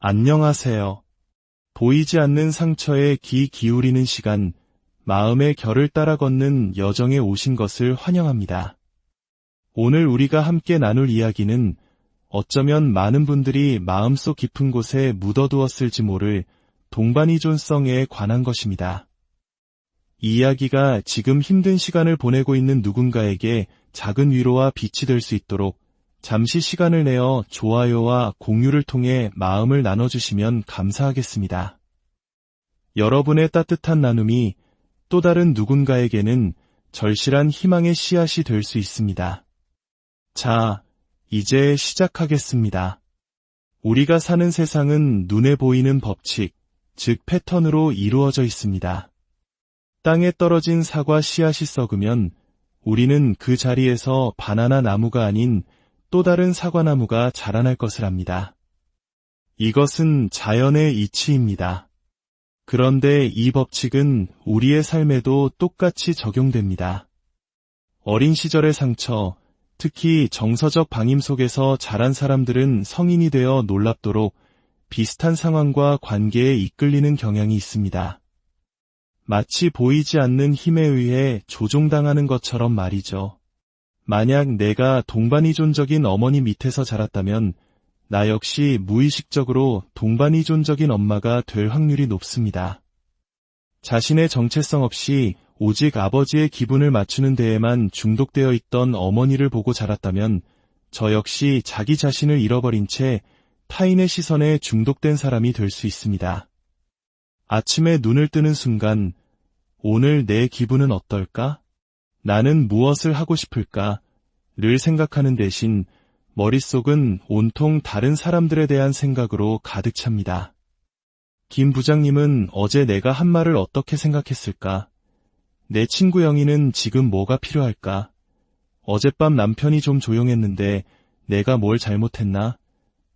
안녕하세요. 보이지 않는 상처에 귀 기울이는 시간, 마음의 결을 따라 걷는 여정에 오신 것을 환영합니다. 오늘 우리가 함께 나눌 이야기는 어쩌면 많은 분들이 마음속 깊은 곳에 묻어두었을지 모를 동반이존성에 관한 것입니다. 이 이야기가 지금 힘든 시간을 보내고 있는 누군가에게 작은 위로와 빛이 될 수 있도록 잠시 시간을 내어 좋아요와 공유를 통해 마음을 나눠주시면 감사하겠습니다. 여러분의 따뜻한 나눔이 또 다른 누군가에게는 절실한 희망의 씨앗이 될 수 있습니다. 자, 이제 시작하겠습니다. 우리가 사는 세상은 눈에 보이는 법칙, 즉 패턴으로 이루어져 있습니다. 땅에 떨어진 사과 씨앗이 썩으면 우리는 그 자리에서 바나나 나무가 아닌 또 다른 사과나무가 자라날 것을 압니다. 이것은 자연의 이치입니다. 그런데 이 법칙은 우리의 삶에도 똑같이 적용됩니다. 어린 시절의 상처, 특히 정서적 방임 속에서 자란 사람들은 성인이 되어 놀랍도록 비슷한 상황과 관계에 이끌리는 경향이 있습니다. 마치 보이지 않는 힘에 의해 조종당하는 것처럼 말이죠. 만약 내가 동반이존적인 어머니 밑에서 자랐다면 나 역시 무의식적으로 동반이존적인 엄마가 될 확률이 높습니다. 자신의 정체성 없이 오직 아버지의 기분을 맞추는 데에만 중독되어 있던 어머니를 보고 자랐다면 저 역시 자기 자신을 잃어버린 채 타인의 시선에 중독된 사람이 될 수 있습니다. 아침에 눈을 뜨는 순간 오늘 내 기분은 어떨까? 나는 무엇을 하고 싶을까? 를 생각하는 대신 머릿속은 온통 다른 사람들에 대한 생각으로 가득 찹니다. 김 부장님은 어제 내가 한 말을 어떻게 생각했을까? 내 친구 영희는 지금 뭐가 필요할까? 어젯밤 남편이 좀 조용했는데 내가 뭘 잘못했나?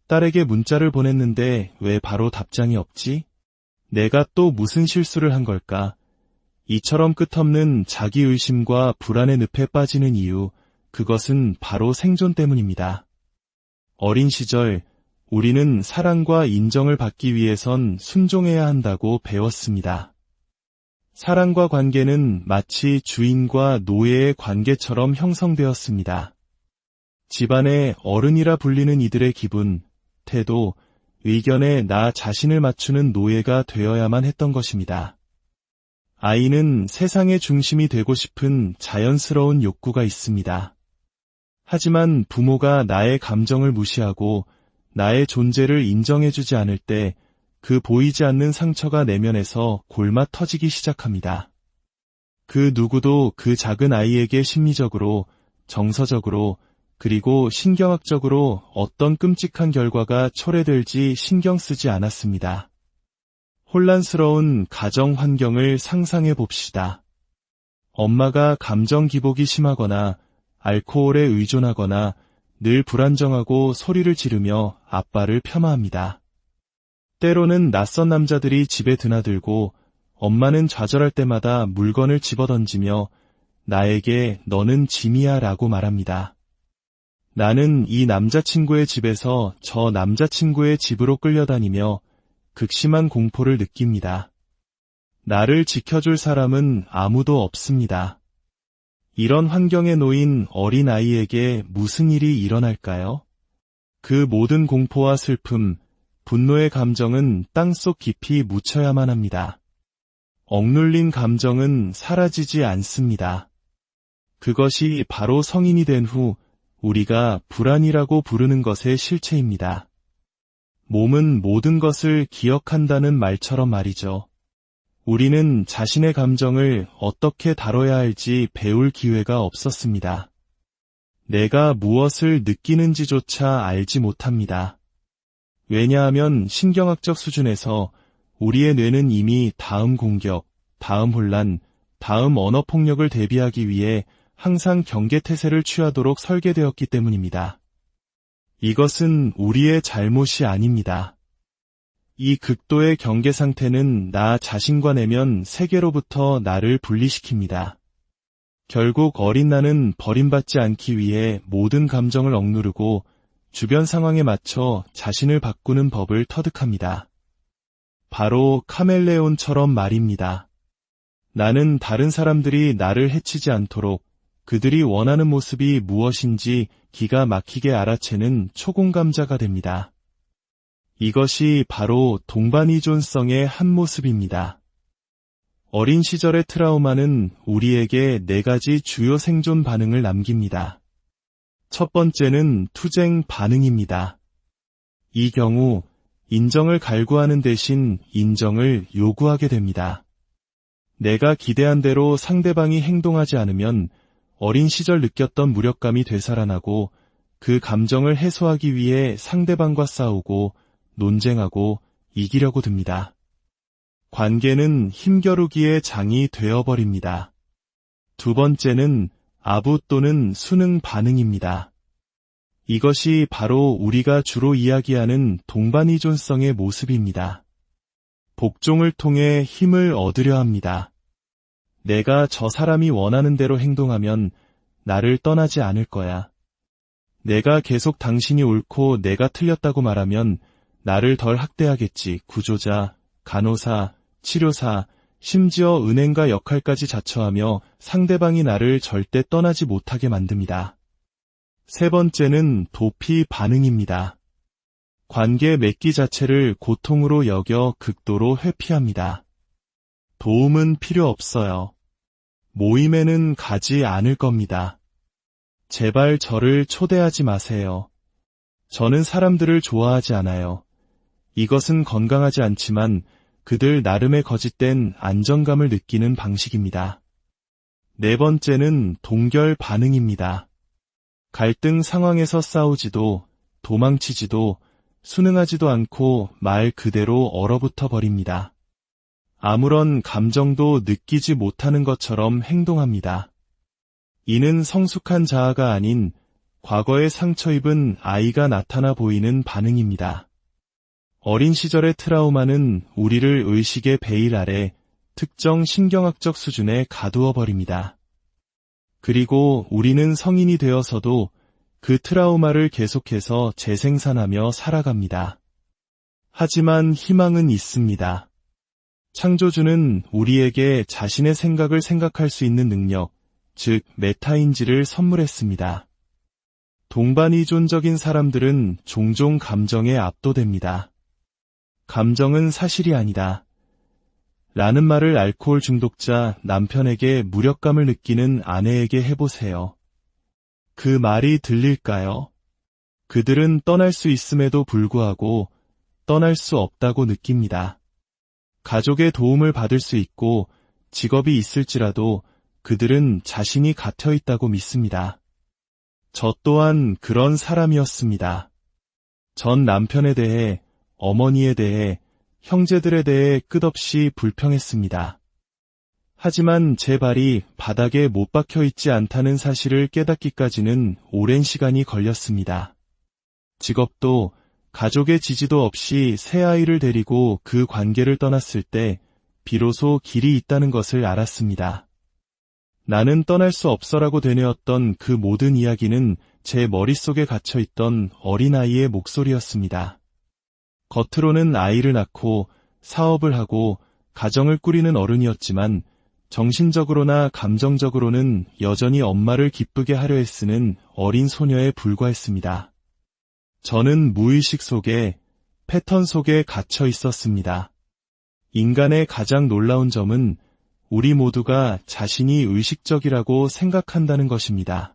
딸에게 문자를 보냈는데 왜 바로 답장이 없지? 내가 또 무슨 실수를 한 걸까? 이처럼 끝없는 자기의심과 불안의 늪에 빠지는 이유, 그것은 바로 생존 때문입니다. 어린 시절, 우리는 사랑과 인정을 받기 위해선 순종해야 한다고 배웠습니다. 사랑과 관계는 마치 주인과 노예의 관계처럼 형성되었습니다. 집안의 어른이라 불리는 이들의 기분, 태도, 의견에 나 자신을 맞추는 노예가 되어야만 했던 것입니다. 아이는 세상의 중심이 되고 싶은 자연스러운 욕구가 있습니다. 하지만 부모가 나의 감정을 무시하고 나의 존재를 인정해주지 않을 때 그 보이지 않는 상처가 내면에서 골마 터지기 시작합니다. 그 누구도 그 작은 아이에게 심리적으로, 정서적으로, 그리고 신경학적으로 어떤 끔찍한 결과가 초래될지 신경 쓰지 않았습니다. 혼란스러운 가정 환경을 상상해 봅시다. 엄마가 감정 기복이 심하거나 알코올에 의존하거나 늘 불안정하고 소리를 지르며 아빠를 폄하합니다. 때로는 낯선 남자들이 집에 드나들고 엄마는 좌절할 때마다 물건을 집어던지며 나에게 너는 짐이야 라고 말합니다. 나는 이 남자친구의 집에서 저 남자친구의 집으로 끌려다니며 극심한 공포를 느낍니다. 나를 지켜줄 사람은 아무도 없습니다. 이런 환경에 놓인 어린 아이에게 무슨 일이 일어날까요? 그 모든 공포와 슬픔, 분노의 감정은 땅속 깊이 묻혀야만 합니다. 억눌린 감정은 사라지지 않습니다. 그것이 바로 성인이 된 후 우리가 불안이라고 부르는 것의 실체입니다. 몸은 모든 것을 기억한다는 말처럼 말이죠. 우리는 자신의 감정을 어떻게 다뤄야 할지 배울 기회가 없었습니다. 내가 무엇을 느끼는지조차 알지 못합니다. 왜냐하면 신경학적 수준에서 우리의 뇌는 이미 다음 공격, 다음 혼란, 다음 언어폭력을 대비하기 위해 항상 경계태세를 취하도록 설계되었기 때문입니다. 이것은 우리의 잘못이 아닙니다. 이 극도의 경계 상태는 나 자신과 내면 세계로부터 나를 분리시킵니다. 결국 어린 나는 버림받지 않기 위해 모든 감정을 억누르고 주변 상황에 맞춰 자신을 바꾸는 법을 터득합니다. 바로 카멜레온처럼 말입니다. 나는 다른 사람들이 나를 해치지 않도록 그들이 원하는 모습이 무엇인지 기가 막히게 알아채는 초공감자가 됩니다. 이것이 바로 동반이존성의 한 모습입니다. 어린 시절의 트라우마는 우리에게 4가지 주요 생존 반응을 남깁니다. 첫 번째는 투쟁 반응입니다. 이 경우 인정을 갈구하는 대신 인정을 요구하게 됩니다. 내가 기대한 대로 상대방이 행동하지 않으면 어린 시절 느꼈던 무력감이 되살아나고 그 감정을 해소하기 위해 상대방과 싸우고 논쟁하고 이기려고 듭니다. 관계는 힘겨루기의 장이 되어버립니다. 두 번째는 아부 또는 수능 반응입니다. 이것이 바로 우리가 주로 이야기하는 동반이존성의 모습입니다. 복종을 통해 힘을 얻으려 합니다. 내가 저 사람이 원하는 대로 행동하면 나를 떠나지 않을 거야. 내가 계속 당신이 옳고 내가 틀렸다고 말하면 나를 덜 학대하겠지. 구조자, 간호사, 치료사, 심지어 은행가 역할까지 자처하며 상대방이 나를 절대 떠나지 못하게 만듭니다. 세 번째는 도피 반응입니다. 관계 맺기 자체를 고통으로 여겨 극도로 회피합니다. 도움은 필요 없어요. 모임에는 가지 않을 겁니다. 제발 저를 초대하지 마세요. 저는 사람들을 좋아하지 않아요. 이것은 건강하지 않지만 그들 나름의 거짓된 안정감을 느끼는 방식입니다. 네 번째는 동결 반응입니다. 갈등 상황에서 싸우지도 도망치지도 순응하지도 않고 말 그대로 얼어붙어 버립니다. 아무런 감정도 느끼지 못하는 것처럼 행동합니다. 이는 성숙한 자아가 아닌 과거에 상처 입은 아이가 나타나 보이는 반응입니다. 어린 시절의 트라우마는 우리를 의식의 베일 아래 특정 신경학적 수준에 가두어 버립니다. 그리고 우리는 성인이 되어서도 그 트라우마를 계속해서 재생산하며 살아갑니다. 하지만 희망은 있습니다. 창조주는 우리에게 자신의 생각을 생각할 수 있는 능력, 즉 메타인지를 선물했습니다. 동반이존적인 사람들은 종종 감정에 압도됩니다. 감정은 사실이 아니다. 라는 말을 알코올 중독자 남편에게 무력감을 느끼는 아내에게 해보세요. 그 말이 들릴까요? 그들은 떠날 수 있음에도 불구하고 떠날 수 없다고 느낍니다. 가족의 도움을 받을 수 있고 직업이 있을지라도 그들은 자신이 갇혀 있다고 믿습니다. 저 또한 그런 사람이었습니다. 전 남편에 대해, 어머니에 대해, 형제들에 대해 끝없이 불평했습니다. 하지만 제 발이 바닥에 못 박혀 있지 않다는 사실을 깨닫기까지는 오랜 시간이 걸렸습니다. 직업도 가족의 지지도 없이 새 아이를 데리고 그 관계를 떠났을 때 비로소 길이 있다는 것을 알았습니다. 나는 떠날 수 없어라고 되뇌었던 그 모든 이야기는 제 머릿속에 갇혀있던 어린아이의 목소리였습니다. 겉으로는 아이를 낳고 사업을 하고 가정을 꾸리는 어른이었지만 정신적으로나 감정적으로는 여전히 엄마를 기쁘게 하려 애쓰는 어린 소녀에 불과했습니다. 저는 무의식 속에, 패턴 속에 갇혀 있었습니다. 인간의 가장 놀라운 점은 우리 모두가 자신이 의식적이라고 생각한다는 것입니다.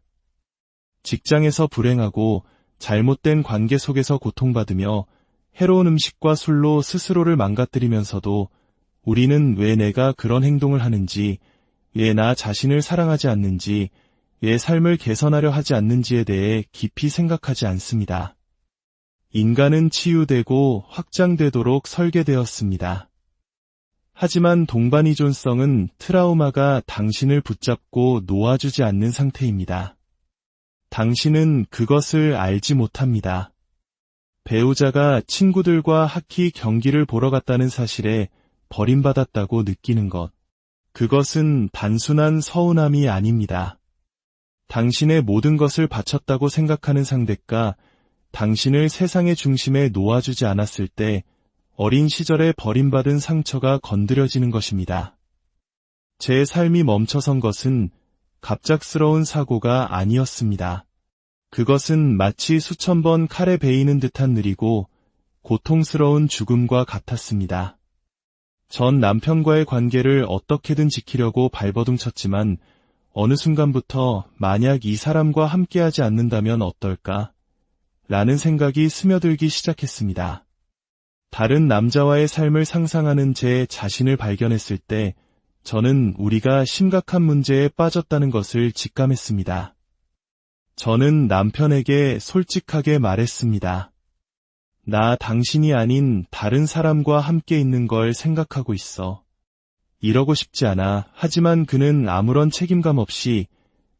직장에서 불행하고 잘못된 관계 속에서 고통받으며 해로운 음식과 술로 스스로를 망가뜨리면서도 우리는 왜 내가 그런 행동을 하는지, 왜 나 자신을 사랑하지 않는지, 왜 삶을 개선하려 하지 않는지에 대해 깊이 생각하지 않습니다. 인간은 치유되고 확장되도록 설계되었습니다. 하지만 동반이존성은 트라우마가 당신을 붙잡고 놓아주지 않는 상태입니다. 당신은 그것을 알지 못합니다. 배우자가 친구들과 하키 경기를 보러 갔다는 사실에 버림받았다고 느끼는 것. 그것은 단순한 서운함이 아닙니다. 당신의 모든 것을 바쳤다고 생각하는 상대가 당신을 세상의 중심에 놓아주지 않았을 때 어린 시절에 버림받은 상처가 건드려지는 것입니다. 제 삶이 멈춰선 것은 갑작스러운 사고가 아니었습니다. 그것은 마치 수천 번 칼에 베이는 듯한 느리고 고통스러운 죽음과 같았습니다. 전 남편과의 관계를 어떻게든 지키려고 발버둥 쳤지만 어느 순간부터 만약 이 사람과 함께하지 않는다면 어떨까? 라는 생각이 스며들기 시작했습니다. 다른 남자와의 삶을 상상하는 제 자신을 발견했을 때 저는 우리가 심각한 문제에 빠졌다는 것을 직감했습니다. 저는 남편에게 솔직하게 말했습니다. 나 당신이 아닌 다른 사람과 함께 있는 걸 생각하고 있어. 이러고 싶지 않아. 하지만 그는 아무런 책임감 없이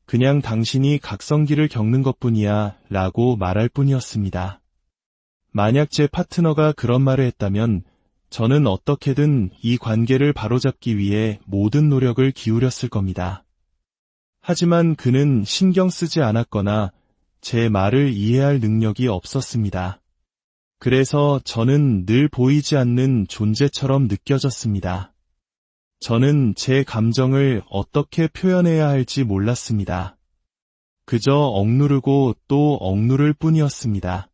그냥 당신이 각성기를 겪는 것뿐이야 라고 말할 뿐이었습니다. 만약 제 파트너가 그런 말을 했다면 저는 어떻게든 이 관계를 바로잡기 위해 모든 노력을 기울였을 겁니다. 하지만 그는 신경 쓰지 않았거나 제 말을 이해할 능력이 없었습니다. 그래서 저는 늘 보이지 않는 존재처럼 느껴졌습니다. 저는 제 감정을 어떻게 표현해야 할지 몰랐습니다. 그저 억누르고 또 억누를 뿐이었습니다.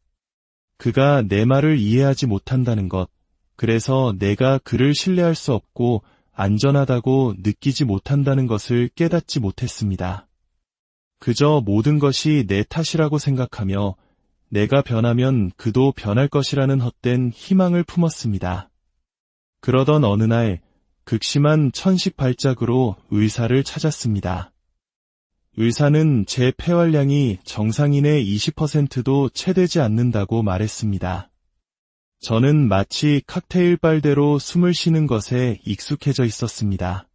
그가 내 말을 이해하지 못한다는 것, 그래서 내가 그를 신뢰할 수 없고 안전하다고 느끼지 못한다는 것을 깨닫지 못했습니다. 그저 모든 것이 내 탓이라고 생각하며 내가 변하면 그도 변할 것이라는 헛된 희망을 품었습니다. 그러던 어느 날 극심한 천식 발작으로 의사를 찾았습니다. 의사는 제 폐활량이 정상인의 20%도 채되지 않는다고 말했습니다. 저는 마치 칵테일 빨대로 숨을 쉬는 것에 익숙해져 있었습니다.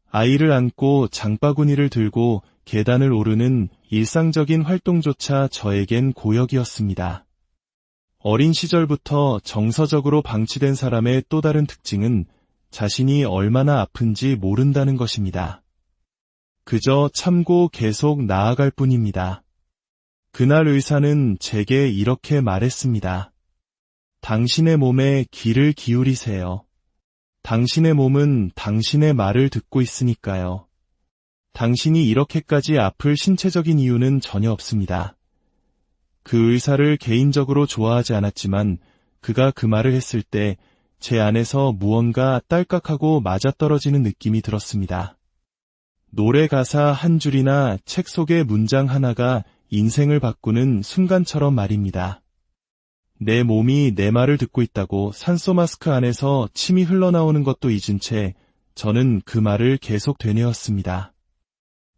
아이를 안고 장바구니를 들고 계단을 오르는 일상적인 활동조차 저에겐 고역이었습니다. 어린 시절부터 정서적으로 방치된 사람의 또 다른 특징은 자신이 얼마나 아픈지 모른다는 것입니다. 그저 참고 계속 나아갈 뿐입니다. 그날 의사는 제게 이렇게 말했습니다. 당신의 몸에 귀를 기울이세요. 당신의 몸은 당신의 말을 듣고 있으니까요. 당신이 이렇게까지 아플 신체적인 이유는 전혀 없습니다. 그 의사를 개인적으로 좋아하지 않았지만 그가 그 말을 했을 때 제 안에서 무언가 딸깍하고 맞아떨어지는 느낌이 들었습니다. 노래 가사 한 줄이나 책 속의 문장 하나가 인생을 바꾸는 순간처럼 말입니다. 내 몸이 내 말을 듣고 있다고 산소 마스크 안에서 침이 흘러나오는 것도 잊은 채 저는 그 말을 계속 되뇌었습니다.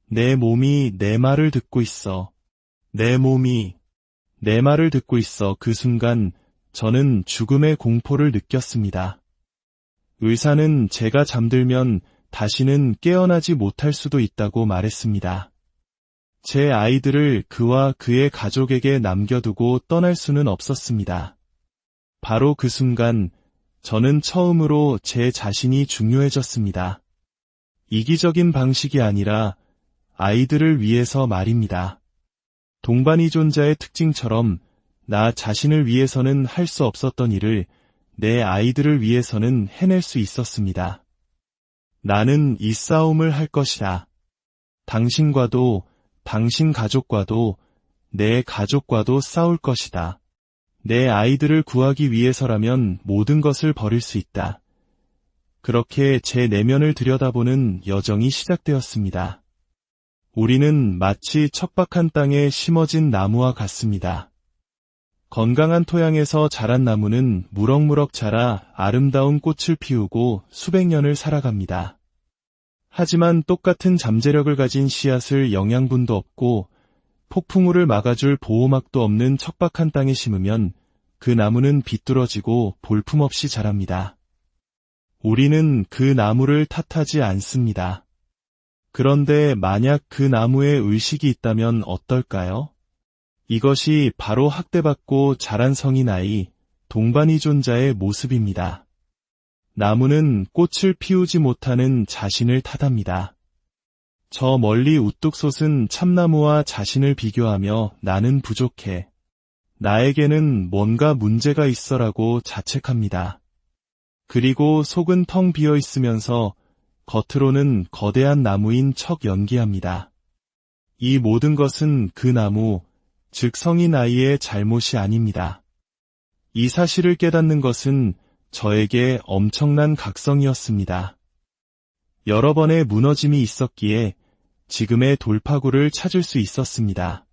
내 몸이 내 말을 듣고 있어. 내 몸이 내 말을 듣고 있어. 그 순간 저는 죽음의 공포를 느꼈습니다. 의사는 제가 잠들면 다시는 깨어나지 못할 수도 있다고 말했습니다. 제 아이들을 그와 그의 가족에게 남겨두고 떠날 수는 없었습니다. 바로 그 순간 저는 처음으로 제 자신이 중요해졌습니다. 이기적인 방식이 아니라 아이들을 위해서 말입니다. 동반이존자의 특징처럼 나 자신을 위해서는 할 수 없었던 일을 내 아이들을 위해서는 해낼 수 있었습니다. 나는 이 싸움을 할 것이다. 당신과도, 당신 가족과도, 내 가족과도 싸울 것이다. 내 아이들을 구하기 위해서라면 모든 것을 버릴 수 있다. 그렇게 제 내면을 들여다보는 여정이 시작되었습니다. 우리는 마치 척박한 땅에 심어진 나무와 같습니다. 건강한 토양에서 자란 나무는 무럭무럭 자라 아름다운 꽃을 피우고 수백 년을 살아갑니다. 하지만 똑같은 잠재력을 가진 씨앗을 영양분도 없고 폭풍우를 막아줄 보호막도 없는 척박한 땅에 심으면 그 나무는 비뚤어지고 볼품없이 자랍니다. 우리는 그 나무를 탓하지 않습니다. 그런데 만약 그 나무에 의식이 있다면 어떨까요? 이것이 바로 학대받고 자란 성인 아이, 동반이존자의 모습입니다. 나무는 꽃을 피우지 못하는 자신을 탓합니다. 저 멀리 우뚝 솟은 참나무와 자신을 비교하며 나는 부족해. 나에게는 뭔가 문제가 있어라고 자책합니다. 그리고 속은 텅 비어 있으면서 겉으로는 거대한 나무인 척 연기합니다. 이 모든 것은 그 나무, 즉 성인 아이의 잘못이 아닙니다. 이 사실을 깨닫는 것은 저에게 엄청난 각성이었습니다. 여러 번의 무너짐이 있었기에 지금의 돌파구를 찾을 수 있었습니다.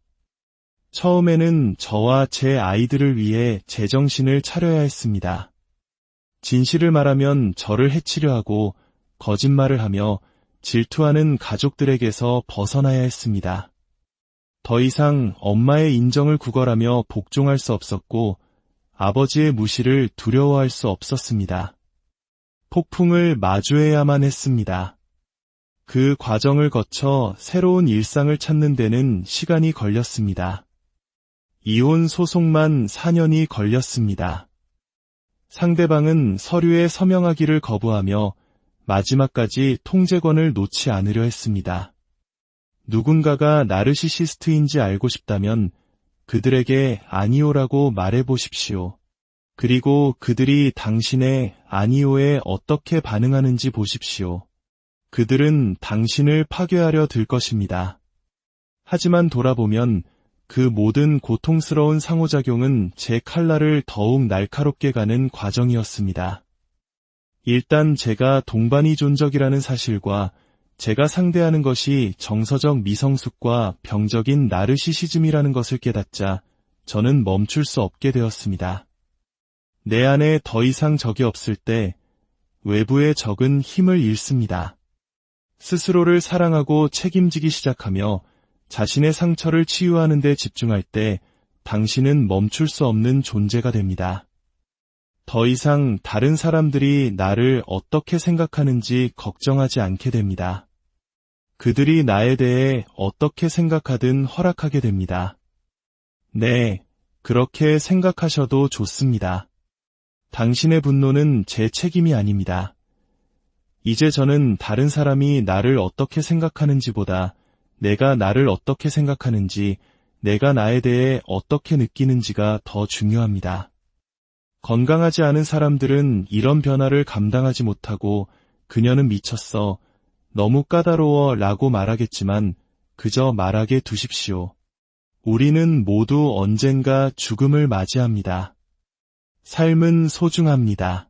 처음에는 저와 제 아이들을 위해 제정신을 차려야 했습니다. 진실을 말하면 저를 해치려 하고 거짓말을 하며 질투하는 가족들에게서 벗어나야 했습니다. 더 이상 엄마의 인정을 구걸하며 복종할 수 없었고 아버지의 무시를 두려워할 수 없었습니다. 폭풍을 마주해야만 했습니다. 그 과정을 거쳐 새로운 일상을 찾는 데는 시간이 걸렸습니다. 이혼 소송만 4년이 걸렸습니다. 상대방은 서류에 서명하기를 거부하며 마지막까지 통제권을 놓지 않으려 했습니다. 누군가가 나르시시스트인지 알고 싶다면 그들에게 아니오라고 말해보십시오. 그리고 그들이 당신의 아니오에 어떻게 반응하는지 보십시오. 그들은 당신을 파괴하려 들 것입니다. 하지만 돌아보면 그 모든 고통스러운 상호작용은 제 칼날을 더욱 날카롭게 가는 과정이었습니다. 일단 제가 동반이 존적이라는 사실과 제가 상대하는 것이 정서적 미성숙과 병적인 나르시시즘이라는 것을 깨닫자 저는 멈출 수 없게 되었습니다. 내 안에 더 이상 적이 없을 때 외부의 적은 힘을 잃습니다. 스스로를 사랑하고 책임지기 시작하며 자신의 상처를 치유하는 데 집중할 때 당신은 멈출 수 없는 존재가 됩니다. 더 이상 다른 사람들이 나를 어떻게 생각하는지 걱정하지 않게 됩니다. 그들이 나에 대해 어떻게 생각하든 허락하게 됩니다. 네, 그렇게 생각하셔도 좋습니다. 당신의 분노는 제 책임이 아닙니다. 이제 저는 다른 사람이 나를 어떻게 생각하는지보다 내가 나를 어떻게 생각하는지, 내가 나에 대해 어떻게 느끼는지가 더 중요합니다. 건강하지 않은 사람들은 이런 변화를 감당하지 못하고 그녀는 미쳤어, 너무 까다로워 라고 말하겠지만 그저 말하게 두십시오. 우리는 모두 언젠가 죽음을 맞이합니다. 삶은 소중합니다.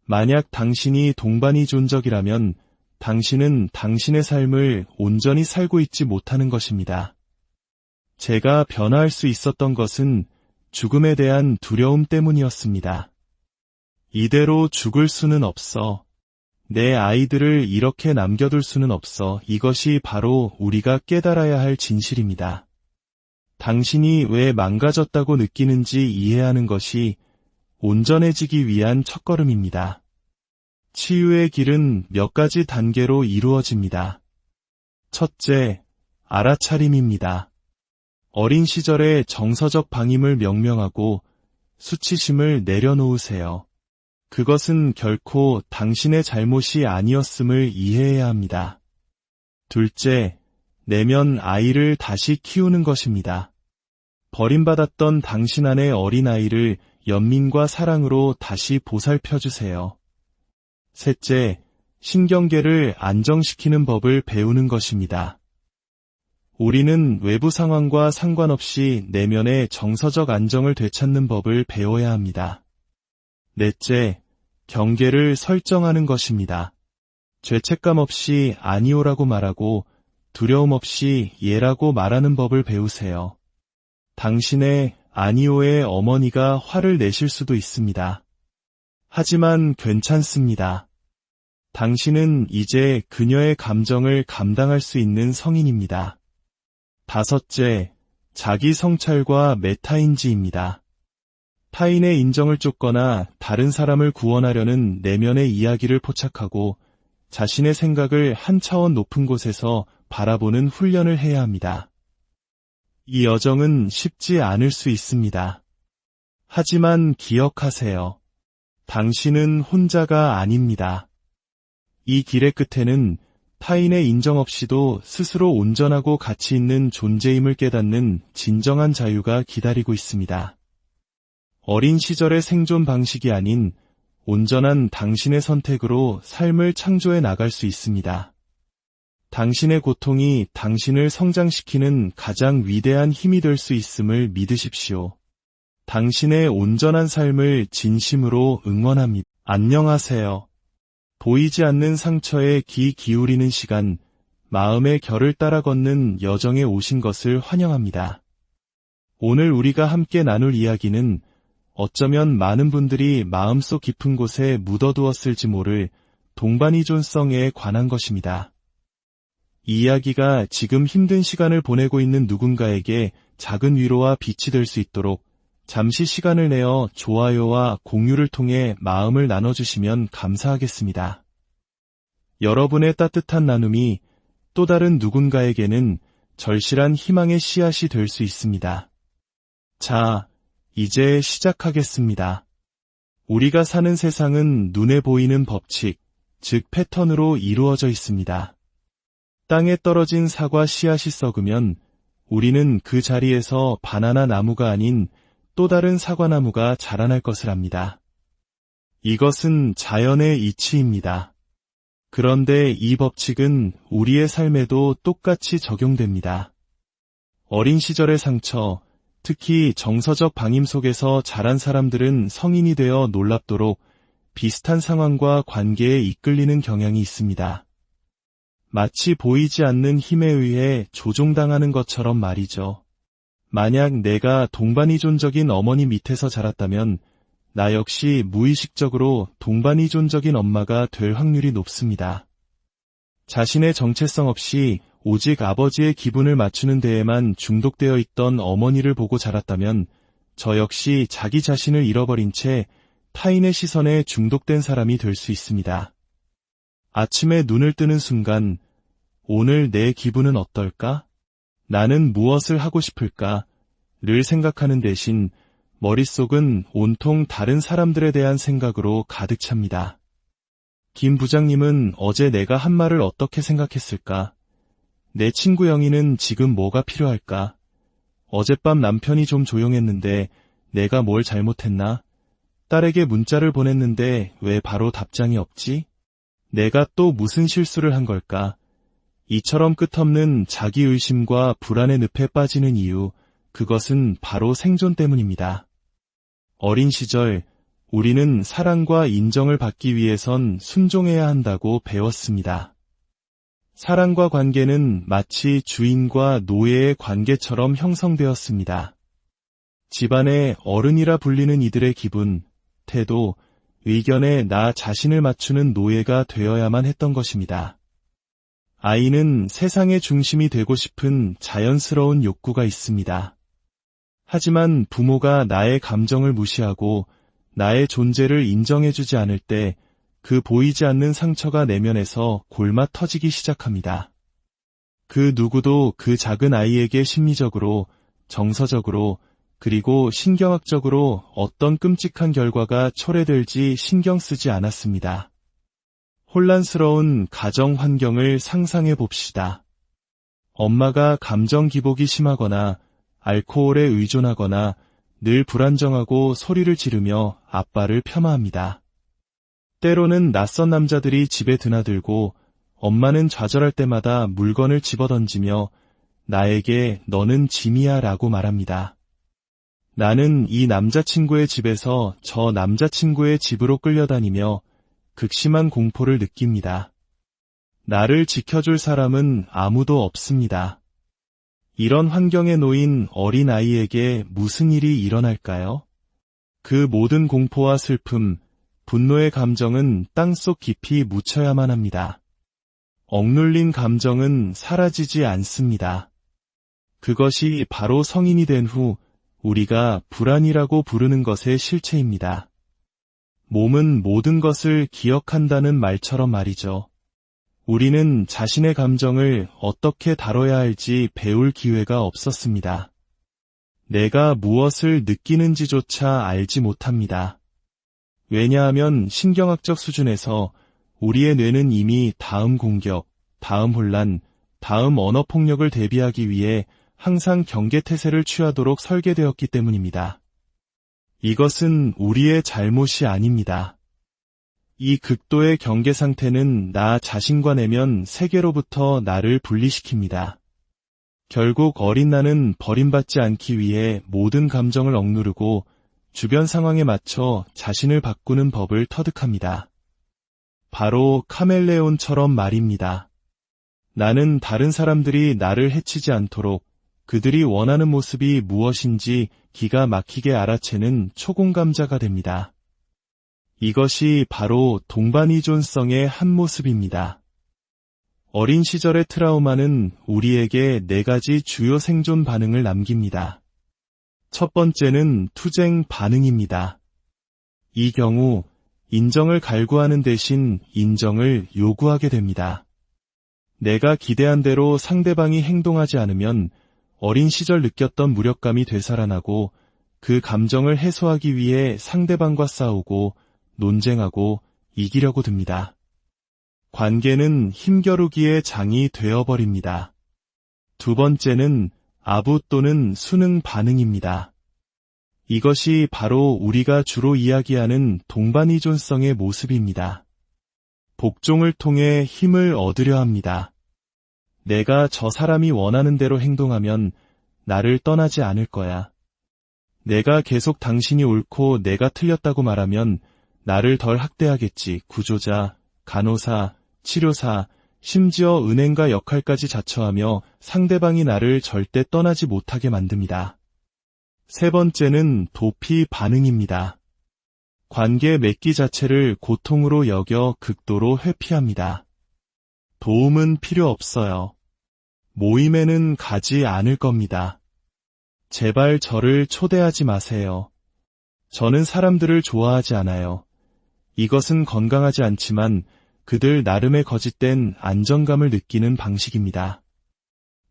만약 당신이 동반이 존적이라면 당신은 당신의 삶을 온전히 살고 있지 못하는 것입니다. 제가 변화할 수 있었던 것은 죽음에 대한 두려움 때문이었습니다. 이대로 죽을 수는 없어. 내 아이들을 이렇게 남겨둘 수는 없어. 이것이 바로 우리가 깨달아야 할 진실입니다. 당신이 왜 망가졌다고 느끼는지 이해하는 것이 온전해지기 위한 첫걸음입니다. 치유의 길은 몇 가지 단계로 이루어집니다. 첫째, 알아차림입니다. 어린 시절의 정서적 방임을 명명하고 수치심을 내려놓으세요. 그것은 결코 당신의 잘못이 아니었음을 이해해야 합니다. 둘째, 내면 아이를 다시 키우는 것입니다. 버림받았던 당신 안의 어린아이를 연민과 사랑으로 다시 보살펴주세요. 셋째, 신경계를 안정시키는 법을 배우는 것입니다. 우리는 외부 상황과 상관없이 내면의 정서적 안정을 되찾는 법을 배워야 합니다. 넷째, 경계를 설정하는 것입니다. 죄책감 없이 아니오라고 말하고 두려움 없이 예라고 말하는 법을 배우세요. 당신의 아니오의 어머니가 화를 내실 수도 있습니다. 하지만 괜찮습니다. 당신은 이제 그녀의 감정을 감당할 수 있는 성인입니다. 다섯째, 자기 성찰과 메타인지입니다. 타인의 인정을 쫓거나 다른 사람을 구원하려는 내면의 이야기를 포착하고 자신의 생각을 한 차원 높은 곳에서 바라보는 훈련을 해야 합니다. 이 여정은 쉽지 않을 수 있습니다. 하지만 기억하세요. 당신은 혼자가 아닙니다. 이 길의 끝에는 타인의 인정 없이도 스스로 온전하고 가치 있는 존재임을 깨닫는 진정한 자유가 기다리고 있습니다. 어린 시절의 생존 방식이 아닌 온전한 당신의 선택으로 삶을 창조해 나갈 수 있습니다. 당신의 고통이 당신을 성장시키는 가장 위대한 힘이 될 수 있음을 믿으십시오. 당신의 온전한 삶을 진심으로 응원합니다. 안녕하세요. 보이지 않는 상처에 귀 기울이는 시간, 마음의 결을 따라 걷는 여정에 오신 것을 환영합니다. 오늘 우리가 함께 나눌 이야기는 어쩌면 많은 분들이 마음속 깊은 곳에 묻어두었을지 모를 동반이존성에 관한 것입니다. 이 이야기가 지금 힘든 시간을 보내고 있는 누군가에게 작은 위로와 빛이 될 수 있도록 잠시 시간을 내어 좋아요와 공유를 통해 마음을 나눠주시면 감사하겠습니다. 여러분의 따뜻한 나눔이 또 다른 누군가에게는 절실한 희망의 씨앗이 될 수 있습니다. 자, 이제 시작하겠습니다. 우리가 사는 세상은 눈에 보이는 법칙, 즉 패턴으로 이루어져 있습니다. 땅에 떨어진 사과 씨앗이 썩으면 우리는 그 자리에서 바나나 나무가 아닌 또 다른 사과나무가 자라날 것을 압니다. 이것은 자연의 이치입니다. 그런데 이 법칙은 우리의 삶에도 똑같이 적용됩니다. 어린 시절의 상처, 특히 정서적 방임 속에서 자란 사람들은 성인이 되어 놀랍도록 비슷한 상황과 관계에 이끌리는 경향이 있습니다. 마치 보이지 않는 힘에 의해 조종당하는 것처럼 말이죠. 만약 내가 동반이존적인 어머니 밑에서 자랐다면 나 역시 무의식적으로 동반이존적인 엄마가 될 확률이 높습니다. 자신의 정체성 없이 오직 아버지의 기분을 맞추는 데에만 중독되어 있던 어머니를 보고 자랐다면 저 역시 자기 자신을 잃어버린 채 타인의 시선에 중독된 사람이 될 수 있습니다. 아침에 눈을 뜨는 순간 오늘 내 기분은 어떨까? 나는 무엇을 하고 싶을까? 를 생각하는 대신 머릿속은 온통 다른 사람들에 대한 생각으로 가득 찹니다. 김 부장님은 어제 내가 한 말을 어떻게 생각했을까? 내 친구 영희는 지금 뭐가 필요할까? 어젯밤 남편이 좀 조용했는데 내가 뭘 잘못했나? 딸에게 문자를 보냈는데 왜 바로 답장이 없지? 내가 또 무슨 실수를 한 걸까? 이처럼 끝없는 자기의심과 불안의 늪에 빠지는 이유, 그것은 바로 생존 때문입니다. 어린 시절, 우리는 사랑과 인정을 받기 위해선 순종해야 한다고 배웠습니다. 사랑과 관계는 마치 주인과 노예의 관계처럼 형성되었습니다. 집안의 어른이라 불리는 이들의 기분, 태도, 의견에 나 자신을 맞추는 노예가 되어야만 했던 것입니다. 아이는 세상의 중심이 되고 싶은 자연스러운 욕구가 있습니다. 하지만 부모가 나의 감정을 무시하고 나의 존재를 인정해주지 않을 때 그 보이지 않는 상처가 내면에서 골마 터지기 시작합니다. 그 누구도 그 작은 아이에게 심리적으로, 정서적으로, 그리고 신경학적으로 어떤 끔찍한 결과가 초래될지 신경 쓰지 않았습니다. 혼란스러운 가정 환경을 상상해 봅시다. 엄마가 감정 기복이 심하거나 알코올에 의존하거나 늘 불안정하고 소리를 지르며 아빠를 폄하합니다. 때로는 낯선 남자들이 집에 드나들고 엄마는 좌절할 때마다 물건을 집어던지며 나에게 너는 짐이야 라고 말합니다. 나는 이 남자친구의 집에서 저 남자친구의 집으로 끌려다니며 극심한 공포를 느낍니다. 나를 지켜줄 사람은 아무도 없습니다. 이런 환경에 놓인 어린아이에게 무슨 일이 일어날까요? 그 모든 공포와 슬픔, 분노의 감정은 땅속 깊이 묻혀야만 합니다. 억눌린 감정은 사라지지 않습니다. 그것이 바로 성인이 된 후 우리가 불안이라고 부르는 것의 실체입니다. 몸은 모든 것을 기억한다는 말처럼 말이죠. 우리는 자신의 감정을 어떻게 다뤄야 할지 배울 기회가 없었습니다. 내가 무엇을 느끼는지조차 알지 못합니다. 왜냐하면 신경학적 수준에서 우리의 뇌는 이미 다음 공격, 다음 혼란, 다음 언어폭력을 대비하기 위해 항상 경계태세를 취하도록 설계되었기 때문입니다. 이것은 우리의 잘못이 아닙니다. 이 극도의 경계 상태는 나 자신과 내면 세계로부터 나를 분리시킵니다. 결국 어린 나는 버림받지 않기 위해 모든 감정을 억누르고 주변 상황에 맞춰 자신을 바꾸는 법을 터득합니다. 바로 카멜레온처럼 말입니다. 나는 다른 사람들이 나를 해치지 않도록 그들이 원하는 모습이 무엇인지 기가 막히게 알아채는 초공감자가 됩니다. 이것이 바로 동반이존성의 한 모습입니다. 어린 시절의 트라우마는 우리에게 4가지 주요 생존 반응을 남깁니다. 첫 번째는 투쟁 반응입니다. 이 경우 인정을 갈구하는 대신 인정을 요구하게 됩니다. 내가 기대한 대로 상대방이 행동하지 않으면 어린 시절 느꼈던 무력감이 되살아나고 그 감정을 해소하기 위해 상대방과 싸우고 논쟁하고 이기려고 듭니다. 관계는 힘겨루기의 장이 되어버립니다. 두 번째는 아부 또는 수능 반응입니다. 이것이 바로 우리가 주로 이야기하는 동반이존성의 모습입니다. 복종을 통해 힘을 얻으려 합니다. 내가 저 사람이 원하는 대로 행동하면 나를 떠나지 않을 거야. 내가 계속 당신이 옳고 내가 틀렸다고 말하면 나를 덜 학대하겠지. 구조자, 간호사, 치료사, 심지어 은행가 역할까지 자처하며 상대방이 나를 절대 떠나지 못하게 만듭니다. 세 번째는 도피 반응입니다. 관계 맺기 자체를 고통으로 여겨 극도로 회피합니다. 도움은 필요 없어요. 모임에는 가지 않을 겁니다. 제발 저를 초대하지 마세요. 저는 사람들을 좋아하지 않아요. 이것은 건강하지 않지만 그들 나름의 거짓된 안정감을 느끼는 방식입니다.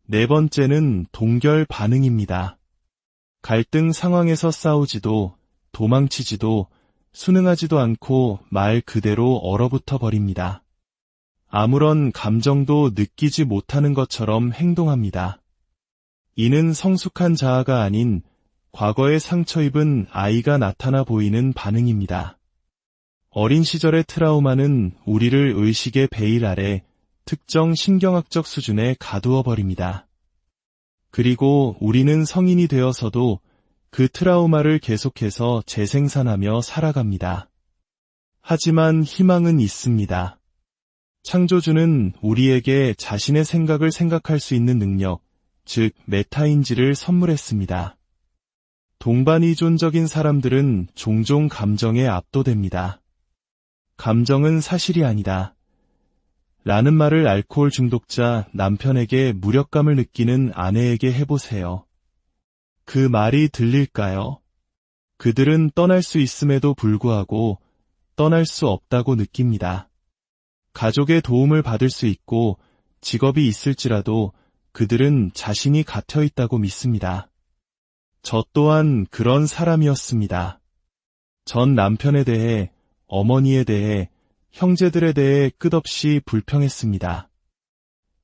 네 번째는 동결 반응입니다. 갈등 상황에서 싸우지도 도망치지도 순응하지도 않고 말 그대로 얼어붙어 버립니다. 아무런 감정도 느끼지 못하는 것처럼 행동합니다. 이는 성숙한 자아가 아닌 과거에 상처 입은 아이가 나타나 보이는 반응입니다. 어린 시절의 트라우마는 우리를 의식의 베일 아래 특정 신경학적 수준에 가두어 버립니다. 그리고 우리는 성인이 되어서도 그 트라우마를 계속해서 재생산하며 살아갑니다. 하지만 희망은 있습니다. 창조주는 우리에게 자신의 생각을 생각할 수 있는 능력, 즉 메타인지를 선물했습니다. 동반이존적인 사람들은 종종 감정에 압도됩니다. 감정은 사실이 아니다. 라는 말을 알코올 중독자 남편에게 무력감을 느끼는 아내에게 해보세요. 그 말이 들릴까요? 그들은 떠날 수 있음에도 불구하고 떠날 수 없다고 느낍니다. 가족의 도움을 받을 수 있고 직업이 있을지라도 그들은 자신이 갇혀 있다고 믿습니다. 저 또한 그런 사람이었습니다. 전 남편에 대해, 어머니에 대해, 형제들에 대해 끝없이 불평했습니다.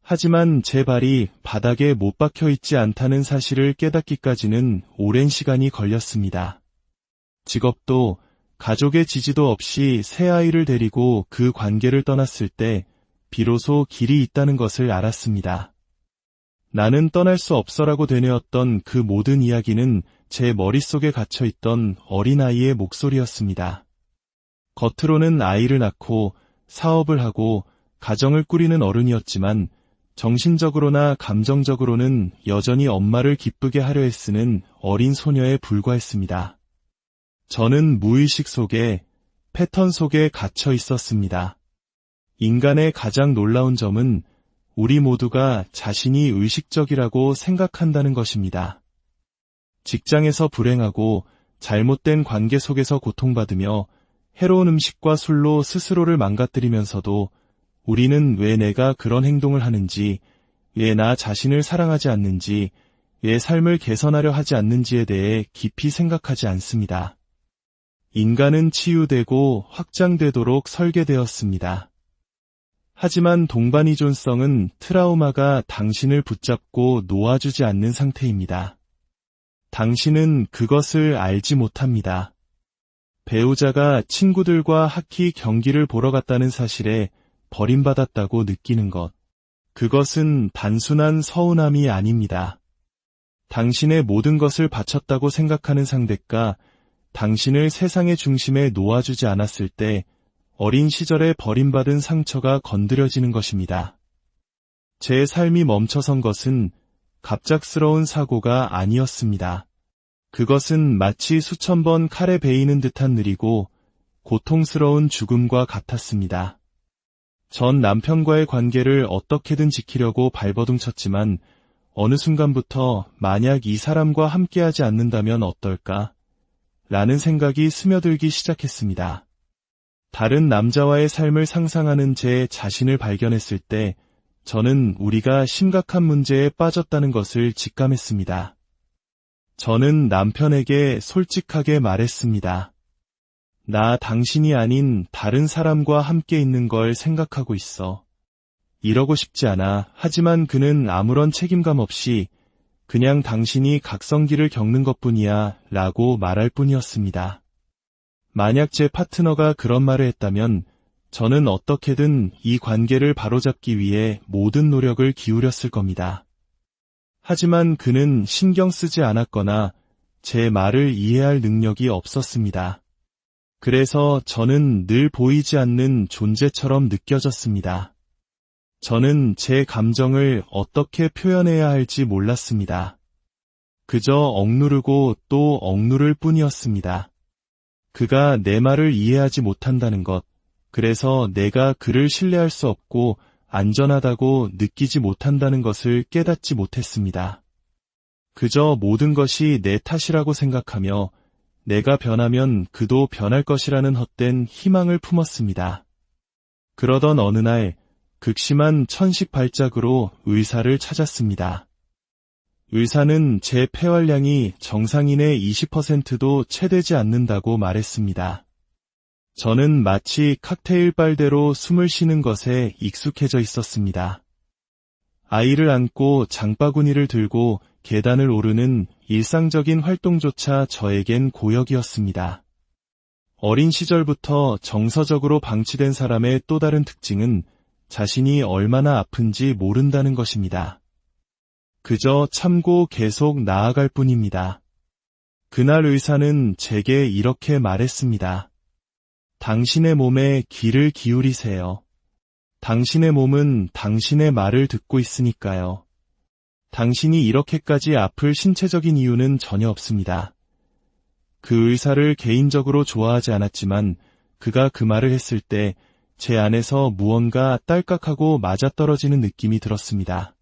하지만 제 발이 바닥에 못 박혀 있지 않다는 사실을 깨닫기까지는 오랜 시간이 걸렸습니다. 직업도 가족의 지지도 없이 새 아이를 데리고 그 관계를 떠났을 때 비로소 길이 있다는 것을 알았습니다. 나는 떠날 수 없어라고 되뇌었던 그 모든 이야기는 제 머릿속에 갇혀있던 어린아이의 목소리였습니다. 겉으로는 아이를 낳고 사업을 하고 가정을 꾸리는 어른이었지만 정신적으로나 감정적으로는 여전히 엄마를 기쁘게 하려 애쓰는 어린 소녀에 불과했습니다. 저는 무의식 속에, 패턴 속에 갇혀 있었습니다. 인간의 가장 놀라운 점은 우리 모두가 자신이 의식적이라고 생각한다는 것입니다. 직장에서 불행하고 잘못된 관계 속에서 고통받으며 해로운 음식과 술로 스스로를 망가뜨리면서도 우리는 왜 내가 그런 행동을 하는지, 왜 나 자신을 사랑하지 않는지, 왜 삶을 개선하려 하지 않는지에 대해 깊이 생각하지 않습니다. 인간은 치유되고 확장되도록 설계되었습니다. 하지만 동반이존성은 트라우마가 당신을 붙잡고 놓아주지 않는 상태입니다. 당신은 그것을 알지 못합니다. 배우자가 친구들과 하키 경기를 보러 갔다는 사실에 버림받았다고 느끼는 것. 그것은 단순한 서운함이 아닙니다. 당신의 모든 것을 바쳤다고 생각하는 상대가 당신을 세상의 중심에 놓아주지 않았을 때 어린 시절에 버림받은 상처가 건드려지는 것입니다. 제 삶이 멈춰선 것은 갑작스러운 사고가 아니었습니다. 그것은 마치 수천 번 칼에 베이는 듯한 느리고 고통스러운 죽음과 같았습니다. 전 남편과의 관계를 어떻게든 지키려고 발버둥 쳤지만 어느 순간부터 만약 이 사람과 함께하지 않는다면 어떨까? 라는 생각이 스며들기 시작했습니다. 다른 남자와의 삶을 상상하는 제 자신을 발견했을 때 저는 우리가 심각한 문제에 빠졌다는 것을 직감했습니다. 저는 남편에게 솔직하게 말했습니다. 나 당신이 아닌 다른 사람과 함께 있는 걸 생각하고 있어. 이러고 싶지 않아. 하지만 그는 아무런 책임감 없이 그냥 당신이 각성기를 겪는 것뿐이야 라고 말할 뿐이었습니다. 만약 제 파트너가 그런 말을 했다면 저는 어떻게든 이 관계를 바로잡기 위해 모든 노력을 기울였을 겁니다. 하지만 그는 신경 쓰지 않았거나 제 말을 이해할 능력이 없었습니다. 그래서 저는 늘 보이지 않는 존재처럼 느껴졌습니다. 저는 제 감정을 어떻게 표현해야 할지 몰랐습니다. 그저 억누르고 또 억누를 뿐이었습니다. 그가 내 말을 이해하지 못한다는 것, 그래서 내가 그를 신뢰할 수 없고 안전하다고 느끼지 못한다는 것을 깨닫지 못했습니다. 그저 모든 것이 내 탓이라고 생각하며 내가 변하면 그도 변할 것이라는 헛된 희망을 품었습니다. 그러던 어느 날 극심한 천식 발작으로 의사를 찾았습니다. 의사는 제 폐활량이 정상인의 20%도 채되지 않는다고 말했습니다. 저는 마치 칵테일 빨대로 숨을 쉬는 것에 익숙해져 있었습니다. 아이를 안고 장바구니를 들고 계단을 오르는 일상적인 활동조차 저에겐 고역이었습니다. 어린 시절부터 정서적으로 방치된 사람의 또 다른 특징은 자신이 얼마나 아픈지 모른다는 것입니다. 그저 참고 계속 나아갈 뿐입니다. 그날 의사는 제게 이렇게 말했습니다. 당신의 몸에 귀를 기울이세요. 당신의 몸은 당신의 말을 듣고 있으니까요. 당신이 이렇게까지 아플 신체적인 이유는 전혀 없습니다. 그 의사를 개인적으로 좋아하지 않았지만 그가 그 말을 했을 때 제 안에서 무언가 딸깍하고 맞아떨어지는 느낌이 들었습니다.